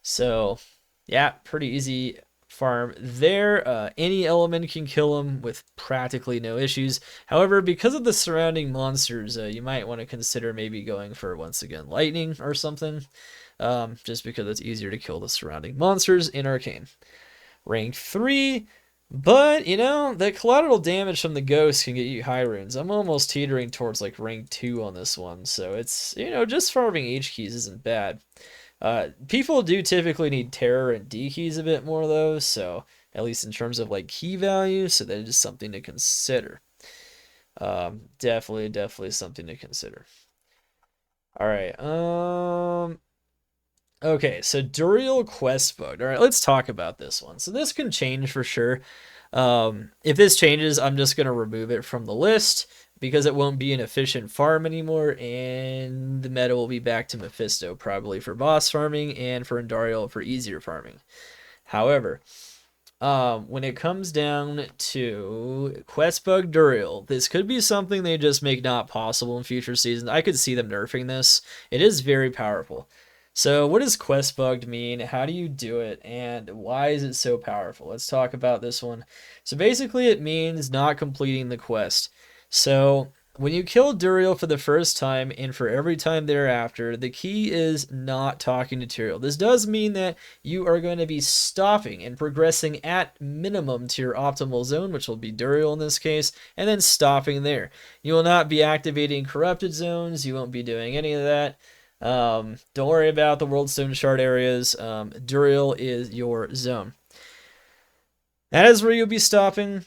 So, yeah, pretty easy farm there. Any element can kill him with practically no issues. However, because of the surrounding monsters, you might want to consider maybe going for, once again, lightning or something. Just because it's easier to kill the surrounding monsters in Arcane. Rank 3. But, you know, the collateral damage from the ghost can get you high runes. I'm almost teetering towards like rank 2 on this one. So it's, you know, just farming H keys isn't bad. People do typically need terror and D keys a bit more though. So at least in terms of like key value. So that is something to consider. Definitely something to consider. All right. Okay, so Duriel quest book. All right, let's talk about this one. So this can change for sure. If this changes, I'm just going to remove it from the list because it won't be an efficient farm anymore, and the meta will be back to Mephisto, probably for boss farming and for Andariel for easier farming. However, when it comes down to Questbug Duriel, this could be something they just make not possible in future seasons. I could see them nerfing this. It is very powerful. So what does quest bugged mean? How do you do it? And why is it so powerful? Let's talk about this one. So basically it means not completing the quest. So when you kill Duriel for the first time and for every time thereafter, the key is not talking to Tyrael. This does mean that you are going to be stopping and progressing at minimum to your optimal zone, which will be Duriel in this case, and then stopping there. You will not be activating corrupted zones. You won't be doing any of that. Don't worry about the World Stone Shard areas. Duriel is your zone. That is where you'll be stopping.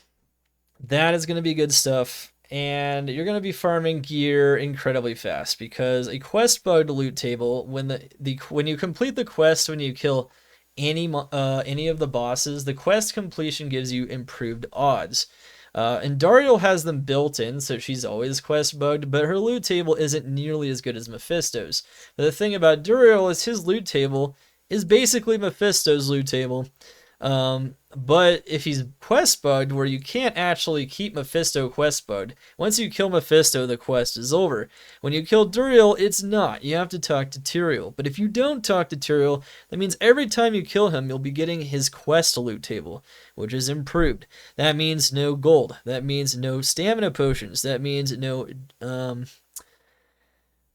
That is going to be good stuff. And you're going to be farming gear incredibly fast because a quest bugged loot table, when you complete the quest, when you kill any of the bosses, the quest completion gives you improved odds. And Dariel has them built in, so she's always quest bugged, but her loot table isn't nearly as good as Mephisto's. But the thing about Duriel is his loot table is basically Mephisto's loot table. But if he's quest bugged, where you can't actually keep Mephisto quest bugged, once you kill Mephisto, the quest is over. When you kill Duriel, it's not. You have to talk to Tyrael. But if you don't talk to Tyrael, that means every time you kill him, you'll be getting his quest loot table, which is improved. That means no gold. That means no stamina potions. That means no,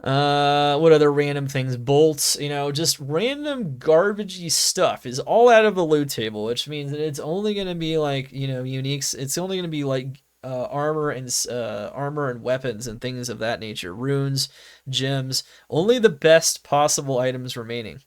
what other random things? Bolts, you know, just random garbagey stuff is all out of the loot table, which means that it's only going to be like, you know, uniques. It's only going to be like armor and weapons and things of that nature, runes, gems, only the best possible items remaining.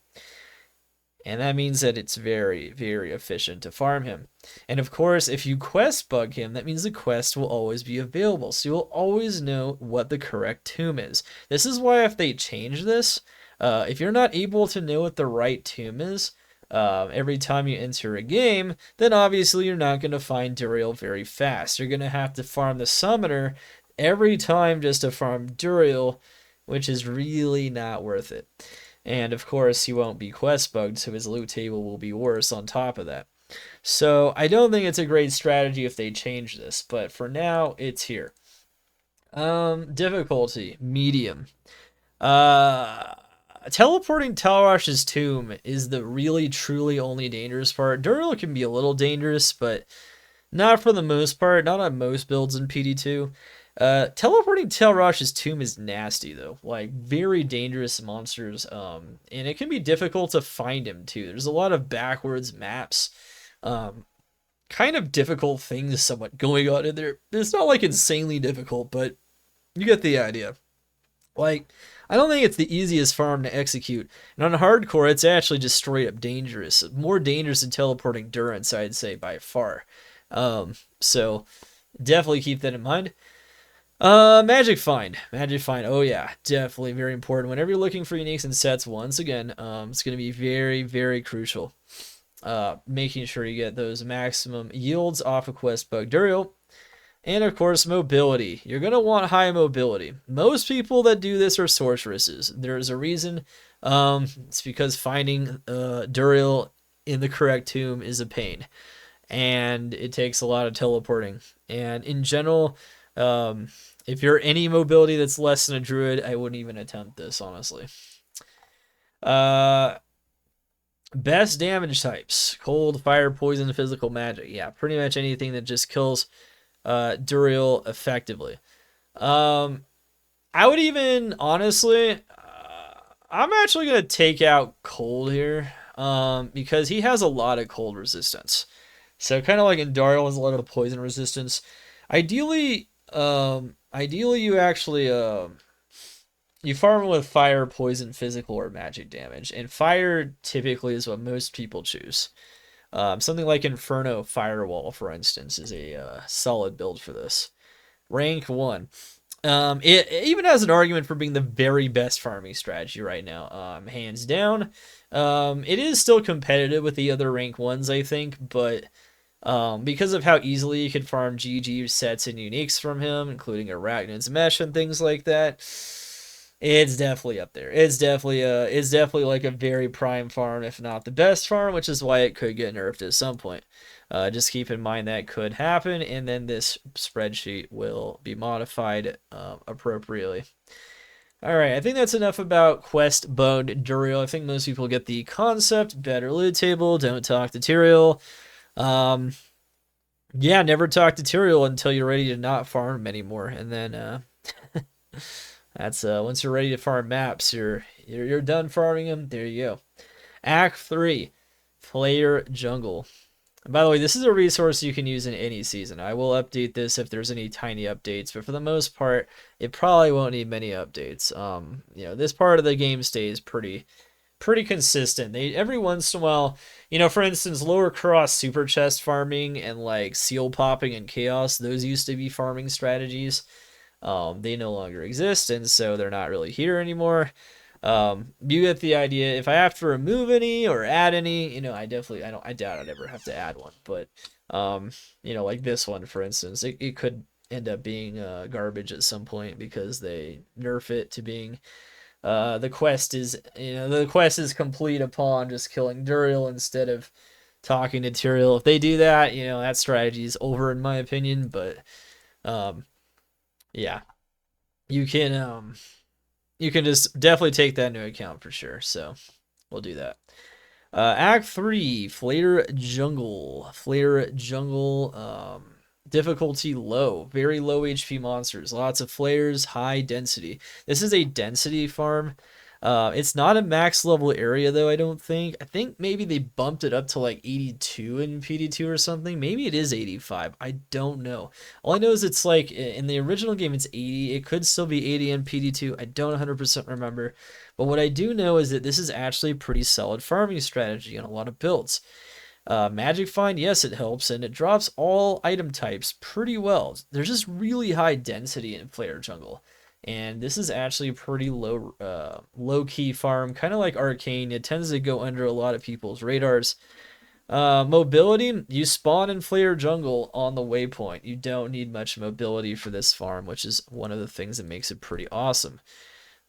And that means that it's very, very efficient to farm him. And of course, if you quest bug him, that means the quest will always be available. So you'll always know what the correct tomb is. This is why if they change this, if you're not able to know what the right tomb is every time you enter a game, then obviously you're not going to find Duriel very fast. You're going to have to farm the summoner every time just to farm Duriel. which is really not worth it. And of course, he won't be quest bugged, so his loot table will be worse on top of that. So I don't think it's a great strategy if they change this, but for now, it's here. Difficulty, medium. Teleporting Talrosh's tomb is the really truly only dangerous part. Duriel can be a little dangerous, but not for the most part, not on most builds in PD2. Teleporting Talrosh's tomb is nasty though, like very dangerous monsters. And it can be difficult to find him too. There's a lot of backwards maps. Kind of difficult things somewhat going on in there. It's not like insanely difficult, but you get the idea. Like, I don't think it's the easiest farm to execute. And on hardcore, it's actually just straight up dangerous. More dangerous than teleporting Durance, I'd say, by far. So definitely keep that in mind. Magic Find. Magic Find. Oh yeah, definitely very important. Whenever you're looking for uniques and sets, once again, it's going to be very, very crucial. Making sure you get those maximum yields off of quest bug Duriel. And of course, mobility. You're going to want high mobility. Most people that do this are sorceresses. There's a reason. It's because finding Duriel in the correct tomb is a pain. And it takes a lot of teleporting. And in general, if you're any mobility that's less than a druid, I wouldn't even attempt this, honestly. Best damage types. Cold, fire, poison, physical, magic. Yeah, pretty much anything that just kills Duriel effectively. I would even, honestly, I'm actually going to take out cold here because he has a lot of cold resistance. So kind of like in Duriel has a lot of poison resistance. Ideally, you actually you farm with fire, poison, physical, or magic damage. And fire typically is what most people choose. Something like Inferno Firewall, for instance, is a solid build for this. Rank 1. It even has an argument for being the very best farming strategy right now. Hands down. It is still competitive with the other rank 1s, I think, but because of how easily you can farm GG sets and uniques from him, including Arachnid's Mesh and things like that, it's definitely up there. It's definitely like a very prime farm, if not the best farm, which is why it could get nerfed at some point. Just keep in mind that could happen, and then this spreadsheet will be modified appropriately. Alright, I think that's enough about quest bugged Duriel. I think most people get the concept. Better loot table, don't talk to Tyrael. Yeah, never talk to Tyrael until you're ready to not farm him anymore, and then that's once you're ready to farm maps, you're done farming them. There you go. Act 3, Player Jungle. And by the way, this is a resource you can use in any season. I will update this if there's any tiny updates, but for the most part, it probably won't need many updates. This part of the game stays pretty consistent. Every once in a while, for instance, lower cross super chest farming and like seal popping and chaos, those used to be farming strategies. They no longer exist, and so they're not really here anymore. You get the idea. If I have to remove any or add any, I doubt I'd ever have to add one, but like this one, for instance, it could end up being garbage at some point because they nerf it to being the quest is complete upon just killing Duriel instead of talking to Tyrael. If they do that, that strategy is over in my opinion, but yeah, you can just definitely take that into account for sure. So we'll do that. Act 3, Flare Jungle. Difficulty low. Very low HP monsters. Lots of flares, high density. This is a density farm. It's not a max level area though, I don't think. I think maybe they bumped it up to like 82 in PD2 or something. Maybe it is 85. I don't know. All I know is it's like in the original game it's 80. It could still be 80 in PD2. I don't 100% remember. But what I do know is that this is actually a pretty solid farming strategy on a lot of builds. Magic Find, yes, it helps, and it drops all item types pretty well. There's just really high density in Flare Jungle. And this is actually a pretty low-key farm, kind of like Arcane. It tends to go under a lot of people's radars. Mobility, you spawn in Flare Jungle on the waypoint. You don't need much mobility for this farm, which is one of the things that makes it pretty awesome.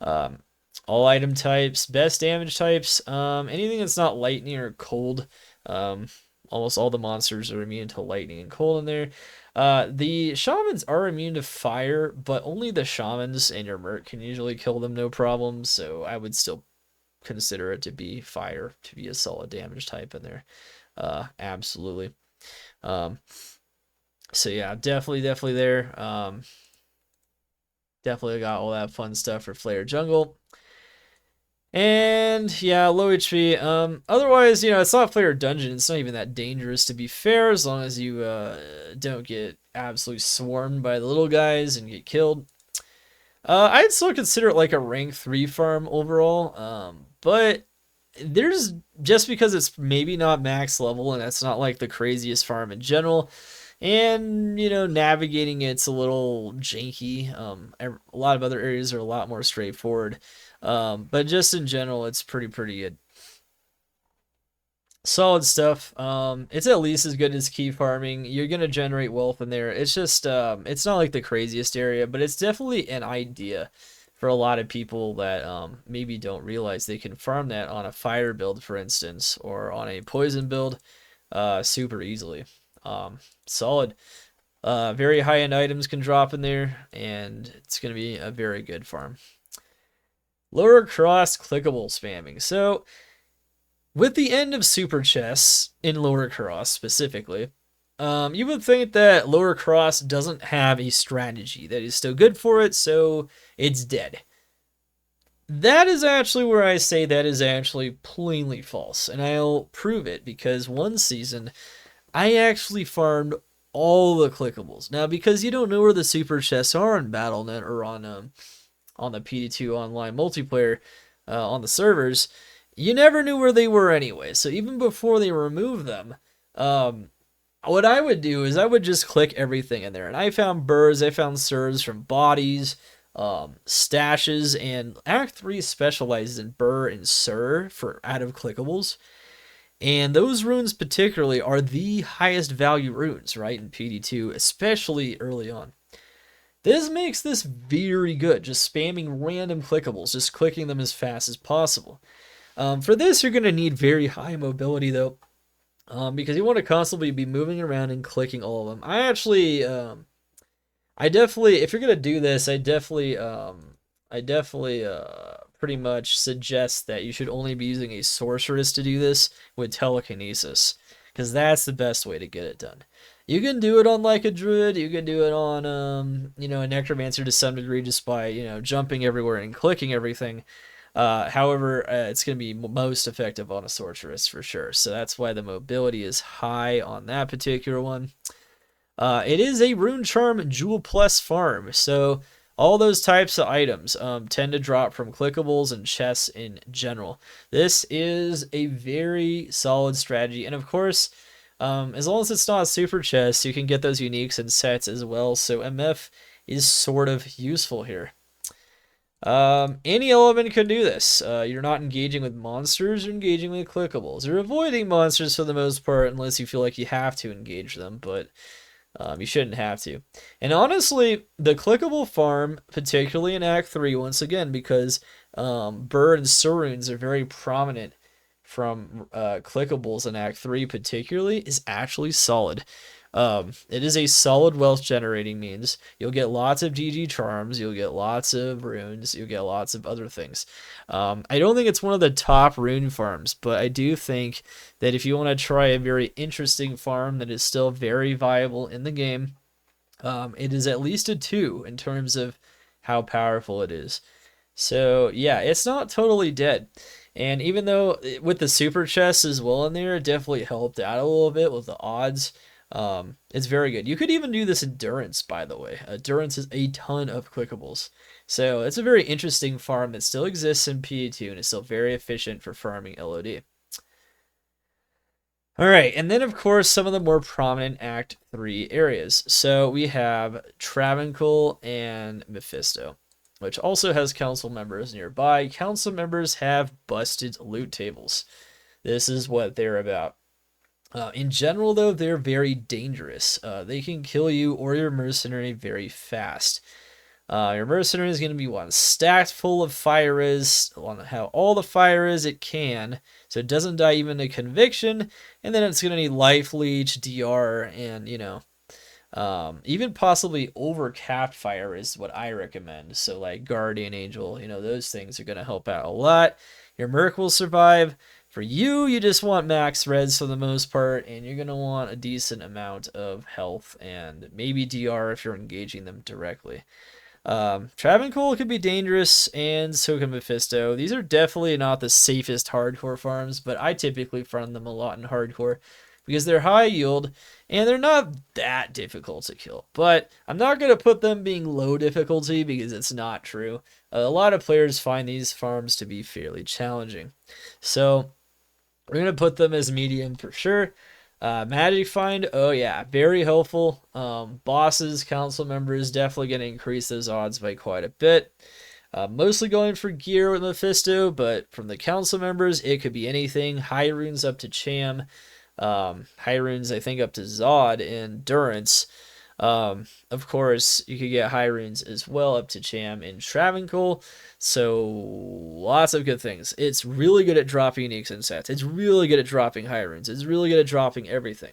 Um, all item types, best damage types, anything that's not lightning or cold. Um, Almost all the monsters are immune to lightning and cold in there. The shamans are immune to fire, but only the shamans and your merc can usually kill them no problem. So I would still consider it to be fire to be a solid damage type in there. Absolutely. Um, so yeah, definitely there. Definitely got all that fun stuff for Flare Jungle. And yeah, low HP. Otherwise, it's not Flare Dungeon. It's not even that dangerous to be fair, as long as you don't get absolutely swarmed by the little guys and get killed. I'd still consider it like a rank 3 farm overall. But there's just because it's maybe not max level and that's not like the craziest farm in general. And navigating it's a little janky. A lot of other areas are a lot more straightforward. But just in general, it's pretty good. Solid stuff. It's at least as good as key farming. You're gonna generate wealth in there. It's just it's not like the craziest area, but it's definitely an idea for a lot of people that maybe don't realize they can farm that on a fire build, for instance, or on a poison build, super easily. Solid. Very high-end items can drop in there, and it's gonna be a very good farm. Lower cross clickable spamming. So with the end of super chests in lower cross specifically, you would think that lower cross doesn't have a strategy that is still good for it, so it's dead. That is actually where I say that is actually plainly false, and I'll prove it because one season I actually farmed all the clickables. Now, because you don't know where the super chests are on Battle.net or on the PD2 online multiplayer on the servers, you never knew where they were anyway. So even before they remove them, what I would do is I would just click everything in there. And I found burrs, I found surs from bodies, stashes, and Act 3 specializes in burr and sur for out of clickables. And those runes particularly are the highest value runes, right, in PD2, especially early on. This makes this very good, just spamming random clickables, just clicking them as fast as possible. For this, you're going to need very high mobility, though, because you want to constantly be moving around and clicking all of them. I definitely, if you're going to do this, I definitely pretty much suggest that you should only be using a sorceress to do this with telekinesis, because that's the best way to get it done. You can do it on like a druid, you can do it on a necromancer to some degree just by jumping everywhere and clicking everything. However, it's going to be most effective on a sorceress for sure. So that's why the mobility is high on that particular one. It is a rune charm jewel plus farm, so all those types of items tend to drop from clickables and chests in general. This is a very solid strategy, and of course, as long as it's not super chests, you can get those uniques and sets as well, so MF is sort of useful here. Any element can do this. You're not engaging with monsters, you're engaging with clickables. You're avoiding monsters for the most part unless you feel like you have to engage them, but you shouldn't have to. And honestly, the clickable farm, particularly in Act 3, once again, because Burr and Surunes are very prominent from clickables in Act 3 particularly, is actually solid. It is a solid wealth generating means. You'll get lots of GG charms, you'll get lots of runes, you'll get lots of other things. I don't think it's one of the top rune farms, but I do think that if you want to try a very interesting farm that is still very viable in the game, it is at least a 2 in terms of how powerful it is. So yeah, it's not totally dead. And even though with the super chests as well in there, it definitely helped out a little bit with the odds. It's very good. You could even do this endurance, by the way. Endurance is a ton of clickables. So it's a very interesting farm that still exists in PD2 and is still very efficient for farming LOD. Alright, and then of course some of the more prominent Act 3 areas. So we have Travancore and Mephisto, which also has council members nearby. Council members have busted loot tables. This is what they're about. In general, though, they're very dangerous. They can kill you or your mercenary very fast. Your mercenary is going to be one stacked full of fire is, want to have all the fire is it can, so it doesn't die even to conviction, and then it's going to need life leech, DR, and even possibly overcapped fire is what I recommend. So like guardian angel, those things are going to help out a lot. Your merc will survive. For you, you just want max reds for the most part, and you're going to want a decent amount of health and maybe DR if you're engaging them directly. Travancore could be dangerous, and so can Mephisto. These are definitely not the safest hardcore farms, but I typically farm them a lot in hardcore because they're high yield and they're not that difficult to kill. But I'm not going to put them being low difficulty because it's not true. A lot of players find these farms to be fairly challenging. So we're going to put them as medium for sure. Magic Find, oh yeah, very helpful. Bosses, council members, definitely going to increase those odds by quite a bit. Mostly going for gear with Mephisto, but from the council members, it could be anything. High runes up to Cham. High runes, I think, up to Zod and Durance. Of course, you could get high runes as well up to Cham and Travancore. So lots of good things. It's really good at dropping uniques and sets. It's really good at dropping high runes. It's really good at dropping everything.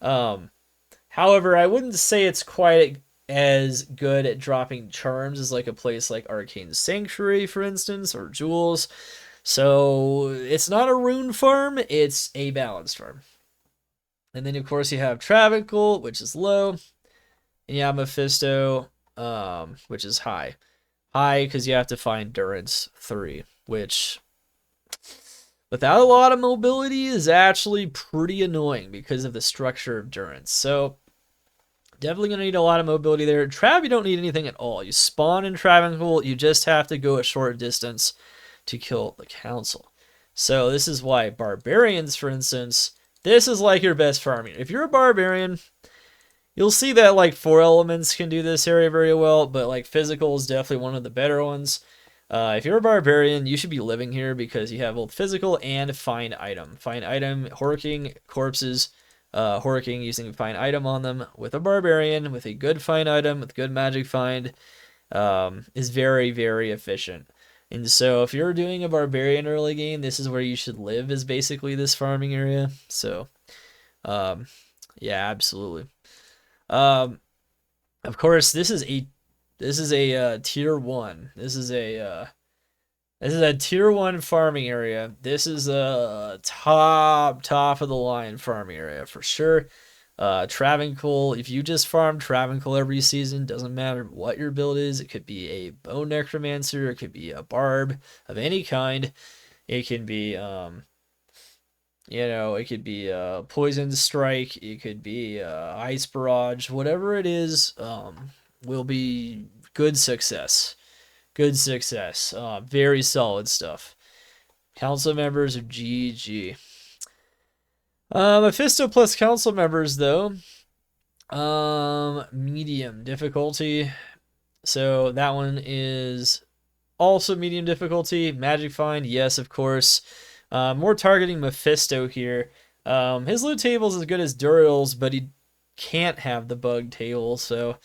However, I wouldn't say it's quite as good at dropping charms as like a place like Arcane Sanctuary, for instance, or Jewels. So it's not a rune farm, it's a balanced farm. And then, of course, you have Travancore, which is low. And you have Mephisto, which is high. High because you have to find Durance 3, which, without a lot of mobility, is actually pretty annoying because of the structure of Durance. So, definitely going to need a lot of mobility there. Trav, you don't need anything at all. You spawn in Travancore, you just have to go a short distance to kill the council. So, this is why Barbarians, for instance, this is like your best farming. If you're a Barbarian, you'll see that like 4 elements can do this area very well, but like physical is definitely one of the better ones. If you're a barbarian, you should be living here because you have both physical and find item. Find item, horking corpses, horking using find item on them with a barbarian, with a good find item, with good magic find, is very, very efficient. And so if you're doing a barbarian early game, this is where you should live, is basically this farming area. So, yeah, absolutely. Of course, this is a tier 1. This is a tier 1 farming area. This is a top of the line farming area for sure. Travancore, if you just farm Travancore every season, doesn't matter what your build is. It could be a Bone Necromancer, it could be a Barb of any kind. It can be it could be a Poison Strike, it could be Ice Barrage, whatever it is, will be good success. Good success. Very solid stuff. Council members are GG. Mephisto plus council members, though. Medium difficulty. So that one is also medium difficulty. Magic Find, yes, of course. More targeting Mephisto here. His loot table is as good as Duriel's, but he can't have the bug table, so...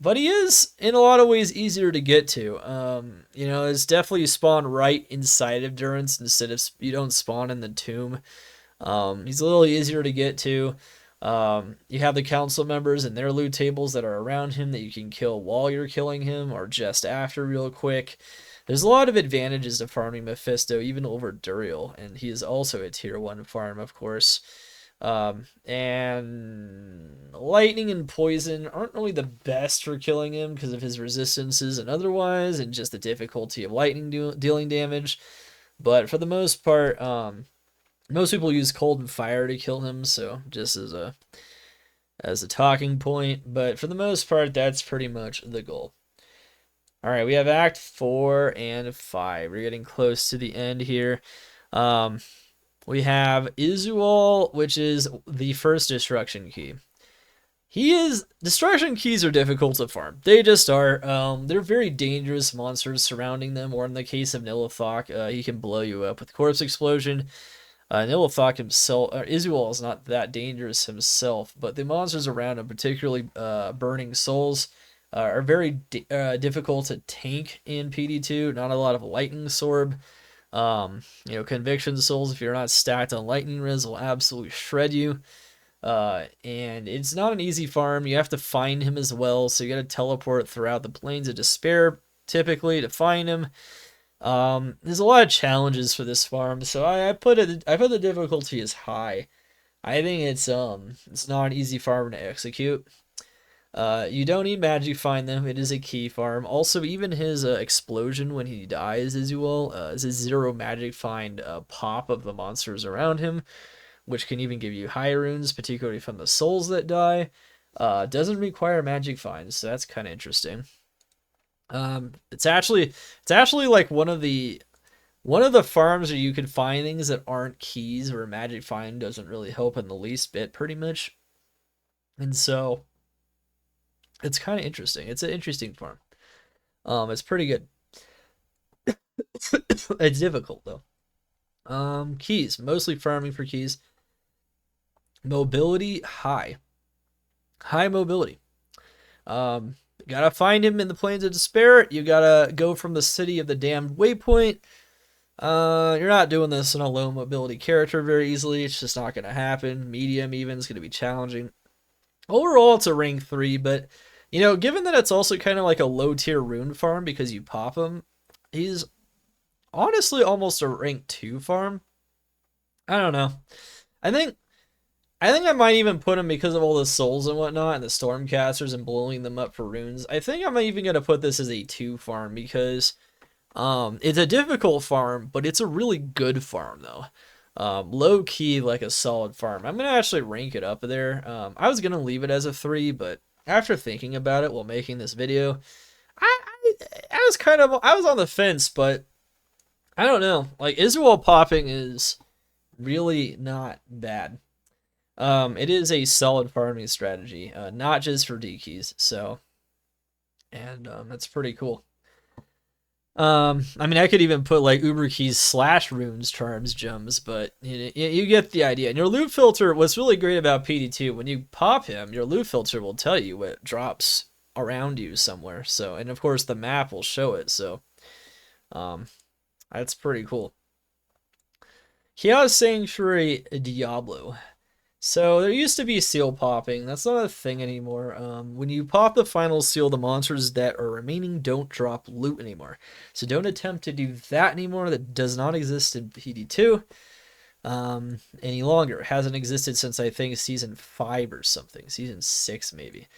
But he is, in a lot of ways, easier to get to. It's definitely you spawn right inside of Durance instead of... You don't spawn in the tomb. He's a little easier to get to. You have the council members and their loot tables that are around him that you can kill while you're killing him or just after real quick. There's a lot of advantages to farming Mephisto, even over Duriel, and he is also a tier 1 farm, of course. And lightning and poison aren't really the best for killing him because of his resistances and otherwise, and just the difficulty of lightning dealing damage. But for the most part, most people use cold and fire to kill him, so just as a talking point. But for the most part, that's pretty much the goal. All right, we have Act 4 and 5. We're getting close to the end here. We have Izual, which is the first destruction key. Destruction keys are difficult to farm. They just are. They're very dangerous monsters surrounding them, or in the case of Nilithok, he can blow you up with Corpse Explosion. Nilithok himself, Izual is not that dangerous himself, but the monsters around him, particularly Burning Souls, are very difficult to tank in PD2. Not a lot of lightning sorb. Conviction souls, if you're not stacked on lightning res, will absolutely shred you. And it's not an easy farm. You have to find him as well, so you got to teleport throughout the Plains of Despair typically to find him. There's a lot of challenges for this farm, so I put the difficulty as high. I think it's not an easy farm to execute. You don't need magic find them. It is a key farm. Also, even his explosion when he dies, as you will, is a 0 magic find pop of the monsters around him, which can even give you high runes, particularly from the souls that die. Doesn't require magic finds, so that's kind of interesting. It's actually like one of the farms where you can find things that aren't keys, where magic find doesn't really help in the least bit, pretty much. And so it's kind of interesting. It's an interesting farm. It's pretty good. It's difficult though. Keys, mostly farming for keys. Mobility high mobility. Gotta find him in the Plains of Despair. You gotta go from the city of the damned waypoint. You're not doing this in a low mobility character very easily. It's just not gonna happen. Medium even is gonna be challenging. Overall, it's a rank 3, but given that it's also kind of like a low tier rune farm because you pop him, he's honestly almost a rank 2 farm. I don't know. I think I might even put him, because of all the souls and whatnot and the stormcasters and blowing them up for runes. I think I'm even gonna put this as a 2 farm because it's a difficult farm, but it's a really good farm though. Low key, like a solid farm. I'm gonna actually rank it up there. I was gonna leave it as a 3, but after thinking about it while making this video, I was on the fence, but I don't know. Like, Israel popping is really not bad. It is a solid farming strategy, not just for D keys. So, and that's pretty cool. I mean, I could even put like Uber keys / runes, charms, gems, but you get the idea. And your loot filter, what's really great about PD2, when you pop him, your loot filter will tell you what drops around you somewhere. So, and of course the map will show it. So, that's pretty cool. Chaos Sanctuary Diablo. So there used to be seal popping. That's not a thing anymore. When you pop the final seal, the monsters that are remaining don't drop loot anymore. So don't attempt to do that anymore. That does not exist in PD2 any longer. It hasn't existed since, I think, season 5 or something. Season 6 maybe.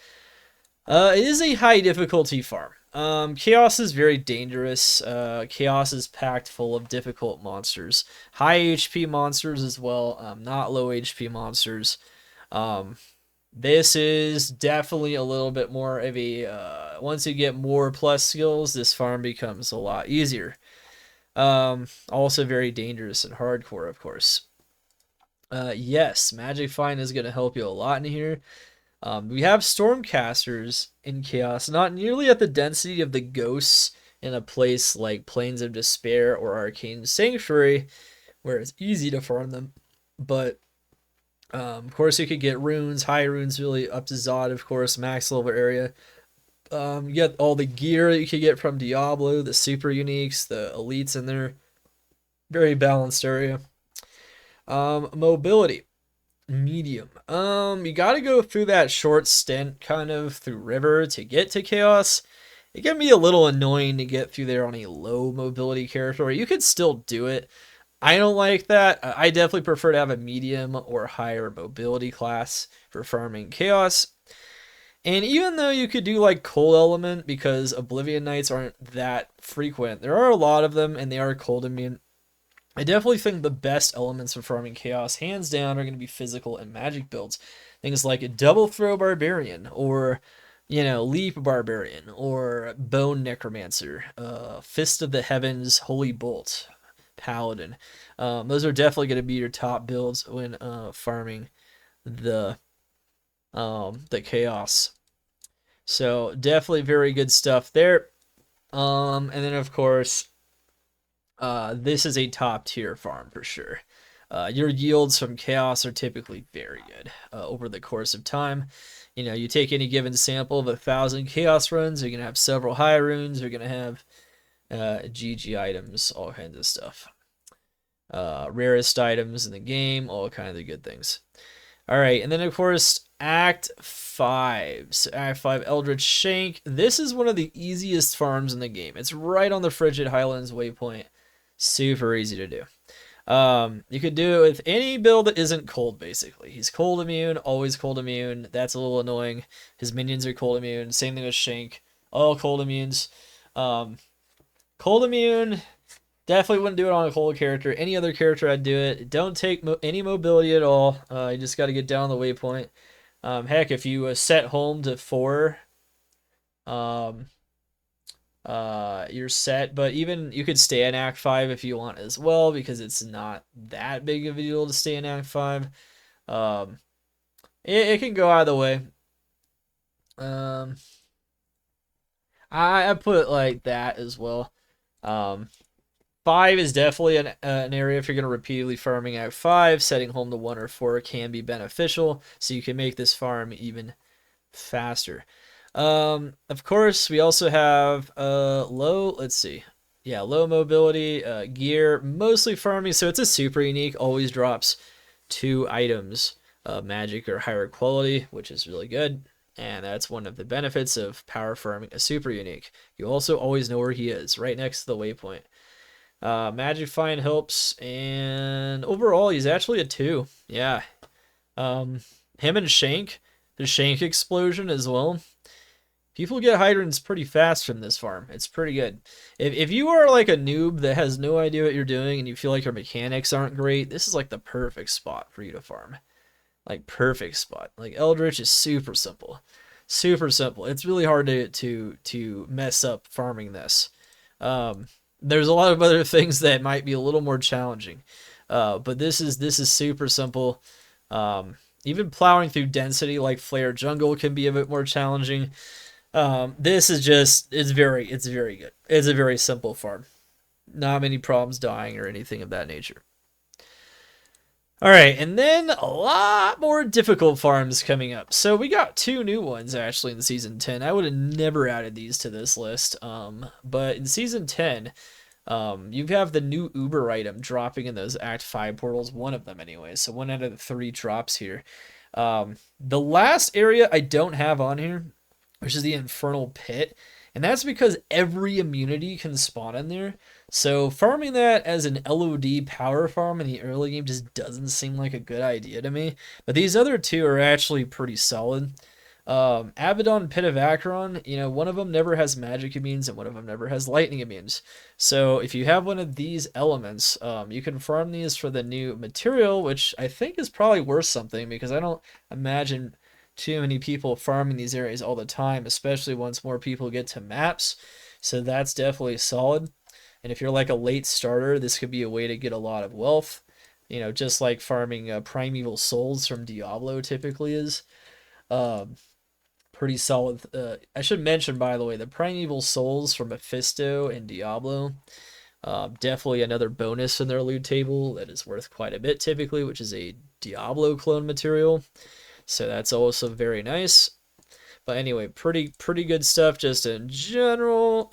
It is a high difficulty farm. Chaos is very dangerous. Chaos is packed full of difficult monsters. High HP monsters as well, not low HP monsters. This is definitely a little bit more of a, once you get more plus skills, this farm becomes a lot easier. Also very dangerous and hardcore, of course. Yes, Magic Find is going to help you a lot in here. We have Stormcasters in Chaos, not nearly at the density of the ghosts in a place like Plains of Despair or Arcane Sanctuary, where it's easy to farm them. But, of course, you could get runes, high runes really up to Zod, of course, max level area. You get all the gear that you could get from Diablo, the super uniques, the elites in there. Very balanced area. Mobility. Medium. You gotta go through that short stint kind of through river to get to Chaos. It can be a little annoying to get through there on a low mobility character. You could still do it. I don't like that. I definitely prefer to have a medium or higher mobility class for farming Chaos. And even though you could do like cold element, because Oblivion Knights aren't that frequent, there are a lot of them and they are cold immune. I definitely think the best elements for farming Chaos, hands down, are going to be physical and magic builds. Things like a Double Throw Barbarian, or, Leap Barbarian, or Bone Necromancer, Fist of the Heavens, Holy Bolt, Paladin. Those are definitely going to be your top builds when farming the Chaos. So definitely very good stuff there. And then, of course, this is a top tier farm for sure. Your yields from Chaos are typically very good over the course of time. You know, you take any given sample of 1,000 chaos runs, you're going to have several high runes, you're going to have GG items, all kinds of stuff. Rarest items in the game, all kinds of good things. All right, and then of course, Act 5. So Act 5, Eldritch Shank. This is one of the easiest farms in the game. It's right on the Frigid Highlands waypoint. Super easy to do. You could do it with any build that isn't cold, basically. He's cold immune, always cold immune. That's a little annoying. His minions are cold immune. Same thing with Shank. All cold immunes. Cold immune, definitely wouldn't do it on a cold character. Any other character, I'd do it. Don't take any mobility at all. You just got to get down the waypoint. Heck, if you set home to 4, you're set. But even you could stay in Act 5 if you want as well, because it's not that big of a deal to stay in Act 5. It can go either way. I put it like that as well. 5 is definitely an area if you're going to repeatedly farming Act 5. Setting home to 1 or 4 can be beneficial, so you can make this farm even faster. Of course, we also have low mobility gear, mostly farming, so it's a super unique, always drops 2 items of magic or higher quality, which is really good. And that's one of the benefits of power farming a super unique. You also always know where he is, right next to the waypoint. Magic Find helps, and overall he's actually a 2. Yeah. Him and Shank, the Shank explosion as well. People get hydrants pretty fast from this farm. It's pretty good. If you are like a noob that has no idea what you're doing and you feel like your mechanics aren't great, this is like the perfect spot for you to farm. Like, perfect spot. Like, Eldritch is super simple. Super simple. It's really hard to mess up farming this. There's a lot of other things that might be a little more challenging. But this is super simple. Even plowing through density like Flare Jungle can be a bit more challenging. This is just, it's very good. It's a very simple farm. Not many problems dying or anything of that nature. All right, and then a lot more difficult farms coming up. So we got 2 new ones actually in Season 10. I would have never added these to this list. But in Season 10, you have the new Uber item dropping in those Act 5 portals, one of them anyway. So 1 out of the 3 drops here. The last area I don't have on here, which is the Infernal Pit. And that's because every immunity can spawn in there. So farming that as an LOD power farm in the early game just doesn't seem like a good idea to me. But these other 2 are actually pretty solid. Abaddon, Pit of Acheron, you know, one of them never has magic immunes and one of them never has lightning immunes. So if you have one of these elements, you can farm these for the new material, which I think is probably worth something because I don't imagine too many people farming these areas all the time, especially once more people get to maps. So that's definitely solid. And if you're like a late starter, this could be a way to get a lot of wealth. You know, just like farming Primeval Souls from Diablo typically is. Pretty solid. I should mention, by the way, the Primeval Souls from Mephisto and Diablo. Definitely another bonus in their loot table that is worth quite a bit typically, which is a Diablo clone material. So that's also very nice. But anyway, pretty good stuff just in general.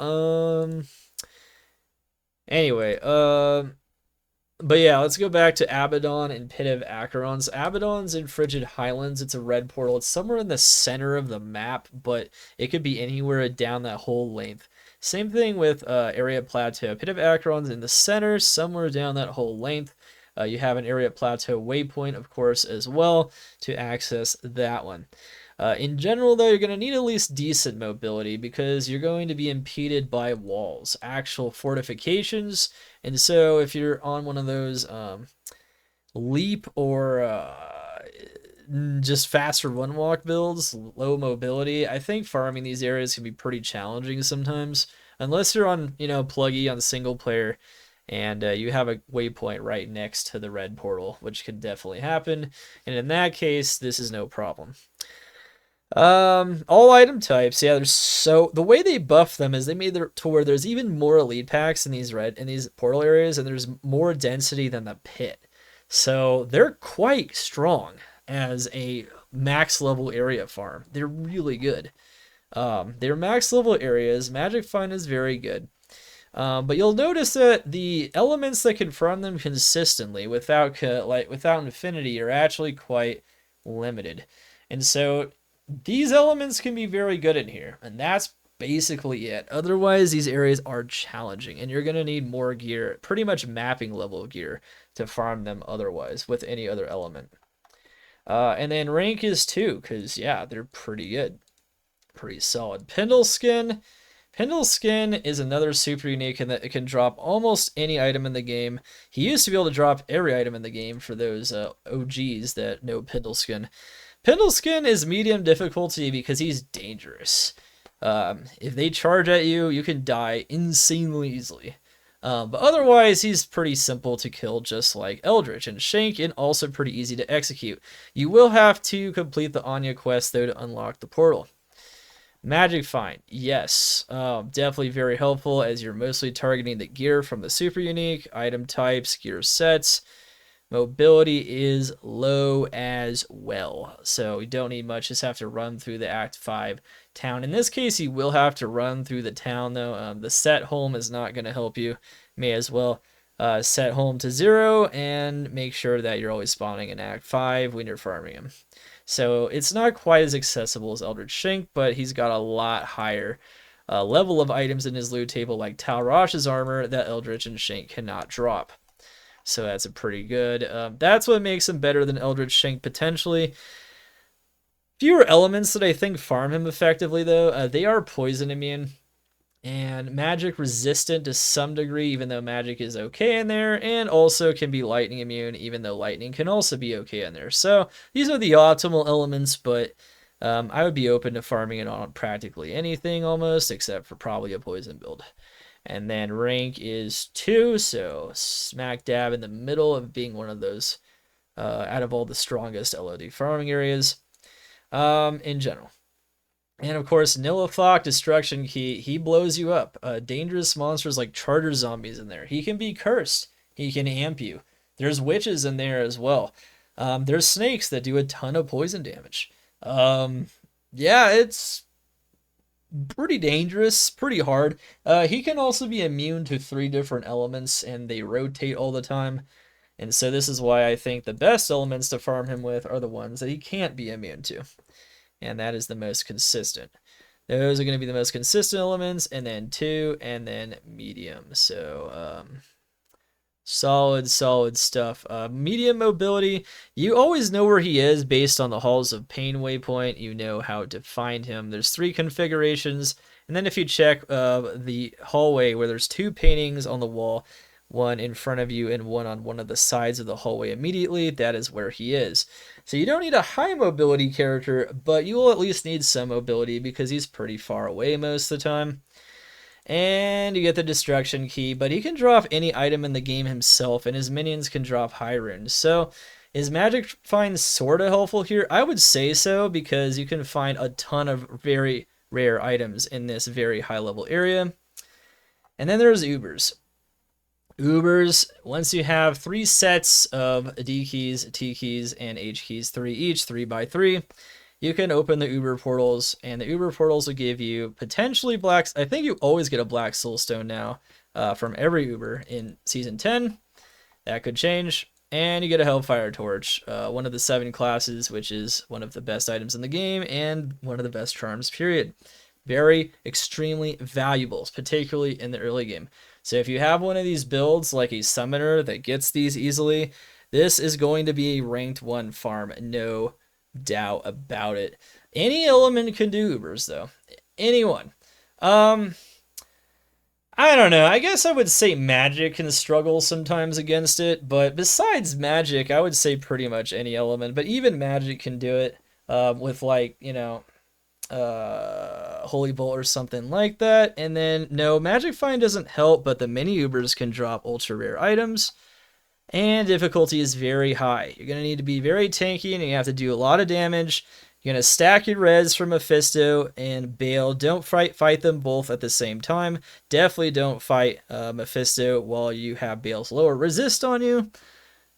But yeah, let's go back to Abaddon and Pit of Acheron's. Abaddon's in Frigid Highlands. It's a red portal. It's somewhere in the center of the map, but it could be anywhere down that whole length. Same thing with Area Plateau. Pit of Acheron's in the center, somewhere down that whole length. You have an Area Plateau waypoint, of course, as well to access that one. In general, though, you're going to need at least decent mobility because you're going to be impeded by walls, actual fortifications. And so if you're on one of those leap or just faster run walk builds, low mobility, I think farming these areas can be pretty challenging sometimes. Unless you're on, pluggy on single player and you have a waypoint right next to the red portal, which could definitely happen. And in that case, this is no problem. All item types, yeah, the way they buff them is they made it to where there's even more elite packs in these portal areas, and there's more density than the pit. So they're quite strong as a max level area farm. They're really good. They're max level areas. Magic Find is very good. But you'll notice that the elements that can farm them consistently without infinity are actually quite limited. And so these elements can be very good in here, and that's basically it. Otherwise, these areas are challenging, and you're going to need more gear, pretty much mapping level gear, to farm them otherwise with any other element. And then rank is 2, because, yeah, they're pretty good. Pretty solid. Pendle Skin. Pendle Skin is another super unique in that it can drop almost any item in the game. He used to be able to drop every item in the game for those OGs that know Pendle Skin. Pendle Skin is medium difficulty because he's dangerous. If they charge at you, you can die insanely easily. But otherwise, he's pretty simple to kill, just like Eldritch and Shank, and also pretty easy to execute. You will have to complete the Anya quest, though, to unlock the portal. Magic Find, yes, definitely very helpful as you're mostly targeting the gear from the super unique, item types, gear sets. Mobility is low as well, so you don't need much, just have to run through the Act 5 town. In this case, you will have to run through the town, though. The set home is not going to help you. May as well set home to 0 and make sure that you're always spawning in Act 5 when you're farming him. So it's not quite as accessible as Eldritch Shank, but he's got a lot higher level of items in his loot table, like Talrash's armor, that Eldritch and Shank cannot drop. So that's a pretty good. That's what makes him better than Eldritch Shank potentially. Fewer elements that I think farm him effectively, though. They are poison immune and magic resistant to some degree, even though magic is okay in there, and also can be lightning immune, even though lightning can also be okay in there. So these are the optimal elements, but I would be open to farming it on practically anything almost, except for probably a poison build. And then rank is 2, so smack dab in the middle of being one of those out of all the strongest LOD farming areas in general. And of course, Nilithok, Destruction Key, he blows you up. Dangerous monsters like Charger Zombies in there. He can be cursed. He can amp you. There's witches in there as well. There's snakes that do a ton of poison damage. Yeah, it's pretty dangerous, pretty hard. He can also be immune to 3 different elements, and they rotate all the time. And so this is why I think the best elements to farm him with are the ones that he can't be immune to. And that is the most consistent. Those are going to be the most consistent elements, and then 2, and then medium. So solid stuff. Medium mobility, you always know where he is based on the Halls of Pain waypoint. You know how to find him. There's 3 configurations, and then if you check the hallway where there's 2 paintings on the wall, one in front of you and one on one of the sides of the hallway immediately, that is where he is. So you don't need a high mobility character, but you will at least need some mobility because he's pretty far away most of the time. And you get the Destruction Key, but he can drop any item in the game himself, and his minions can drop high runes. So is Magic Find sort of helpful here? I would say so, because you can find a ton of very rare items in this very high level area. And then there's Ubers. Ubers, once you have 3 sets of D keys, T keys, and H keys, 3 each, 3 by 3, you can open the Uber portals, and the Uber portals will give you potentially blacks. I think you always get a black soulstone now from every Uber in Season 10. That could change. And you get a Hellfire Torch, one of the 7 classes, which is one of the best items in the game, and one of the best charms, period. Very, extremely valuable, particularly in the early game. So if you have one of these builds, like a Summoner that gets these easily, this is going to be a ranked 1 farm, no doubt about it. Any element can do Ubers, though. Anyone. I don't know. I guess I would say Magic can struggle sometimes against it, but besides Magic, I would say pretty much any element. But even Magic can do it with, like, you know, Holy Bolt or something like that. And then, no, Magic Find doesn't help, but the mini Ubers can drop ultra rare items. And difficulty is very high. You're going to need to be very tanky, and you have to do a lot of damage. You're going to stack your res from Mephisto and Bale. Don't fight them both at the same time. Definitely don't fight Mephisto while you have Bale's lower resist on you.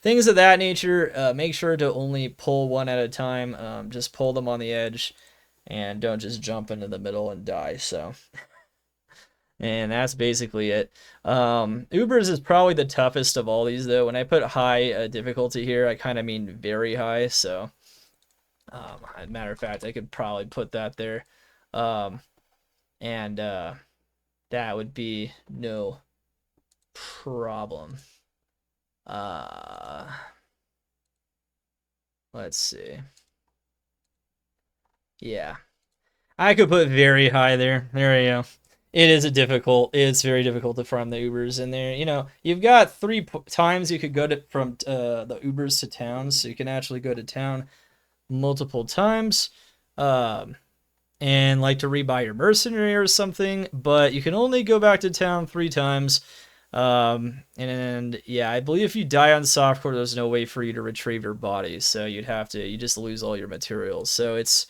things of that nature. Make sure to only pull one at a time. Just pull them on the edge, and don't just jump into the middle and die. So, and that's basically it. Ubers is probably the toughest of all these, though. When I put high difficulty here, I kind of mean very high. So, matter of fact, I could probably put that there, and that would be no problem. Let's see. Yeah, I could put very high there. There you go. It's very difficult to farm the Ubers in there. You've got three times you could go from the Ubers to towns, so you can actually go to town multiple times. And like to rebuy your mercenary or something, but you can only go back to town 3 times. And yeah, I believe if you die on softcore, there's no way for you to retrieve your body, so you just lose all your materials. So it's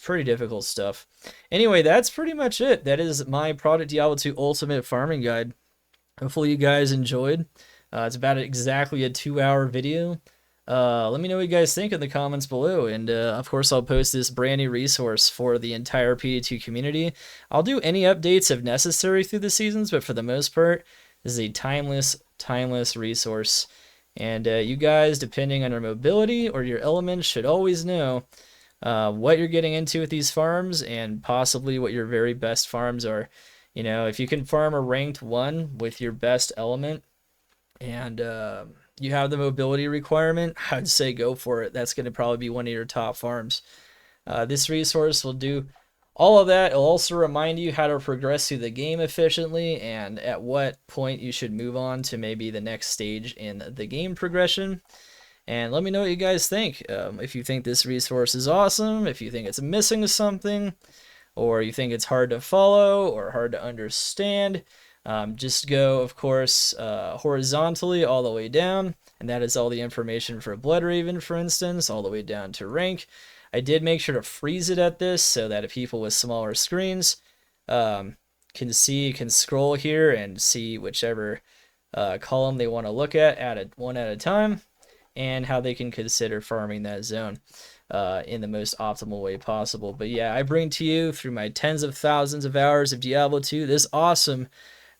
pretty difficult stuff. Anyway, that's pretty much it. That is my product Diablo II Ultimate Farming Guide. Hopefully you guys enjoyed. It's about exactly a 2-hour video. Let me know what you guys think in the comments below, and of course I'll post this brand new resource for the entire PD2 community. I'll do any updates if necessary through the seasons, but for the most part, this is a timeless resource. And you guys, depending on your mobility or your elements, should always know what you're getting into with these farms, and possibly what your very best farms are. If you can farm a ranked 1 with your best element, and you have the mobility requirement, I'd say go for it. That's going to probably be one of your top farms. This resource will do all of that. It'll also remind you how to progress through the game efficiently, and at what point you should move on to maybe the next stage in the game progression. And let me know what you guys think. If you think this resource is awesome, if you think it's missing something, or you think it's hard to follow or hard to understand. Just go, of course, horizontally all the way down, and that is all the information for Bloodraven, for instance, all the way down to rank. I did make sure to freeze it at this so that if people with smaller screens can scroll here and see whichever column they want to look at one at a time, and how they can consider farming that zone in the most optimal way possible. But yeah, I bring to you, through my tens of thousands of hours of Diablo 2, this awesome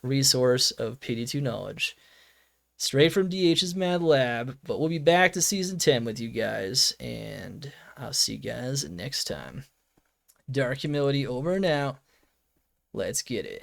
resource of PD2 knowledge, straight from DH's Mad Lab. But we'll be back to Season 10 with you guys, and I'll see you guys next time. Dark Humility over and out. Let's get it.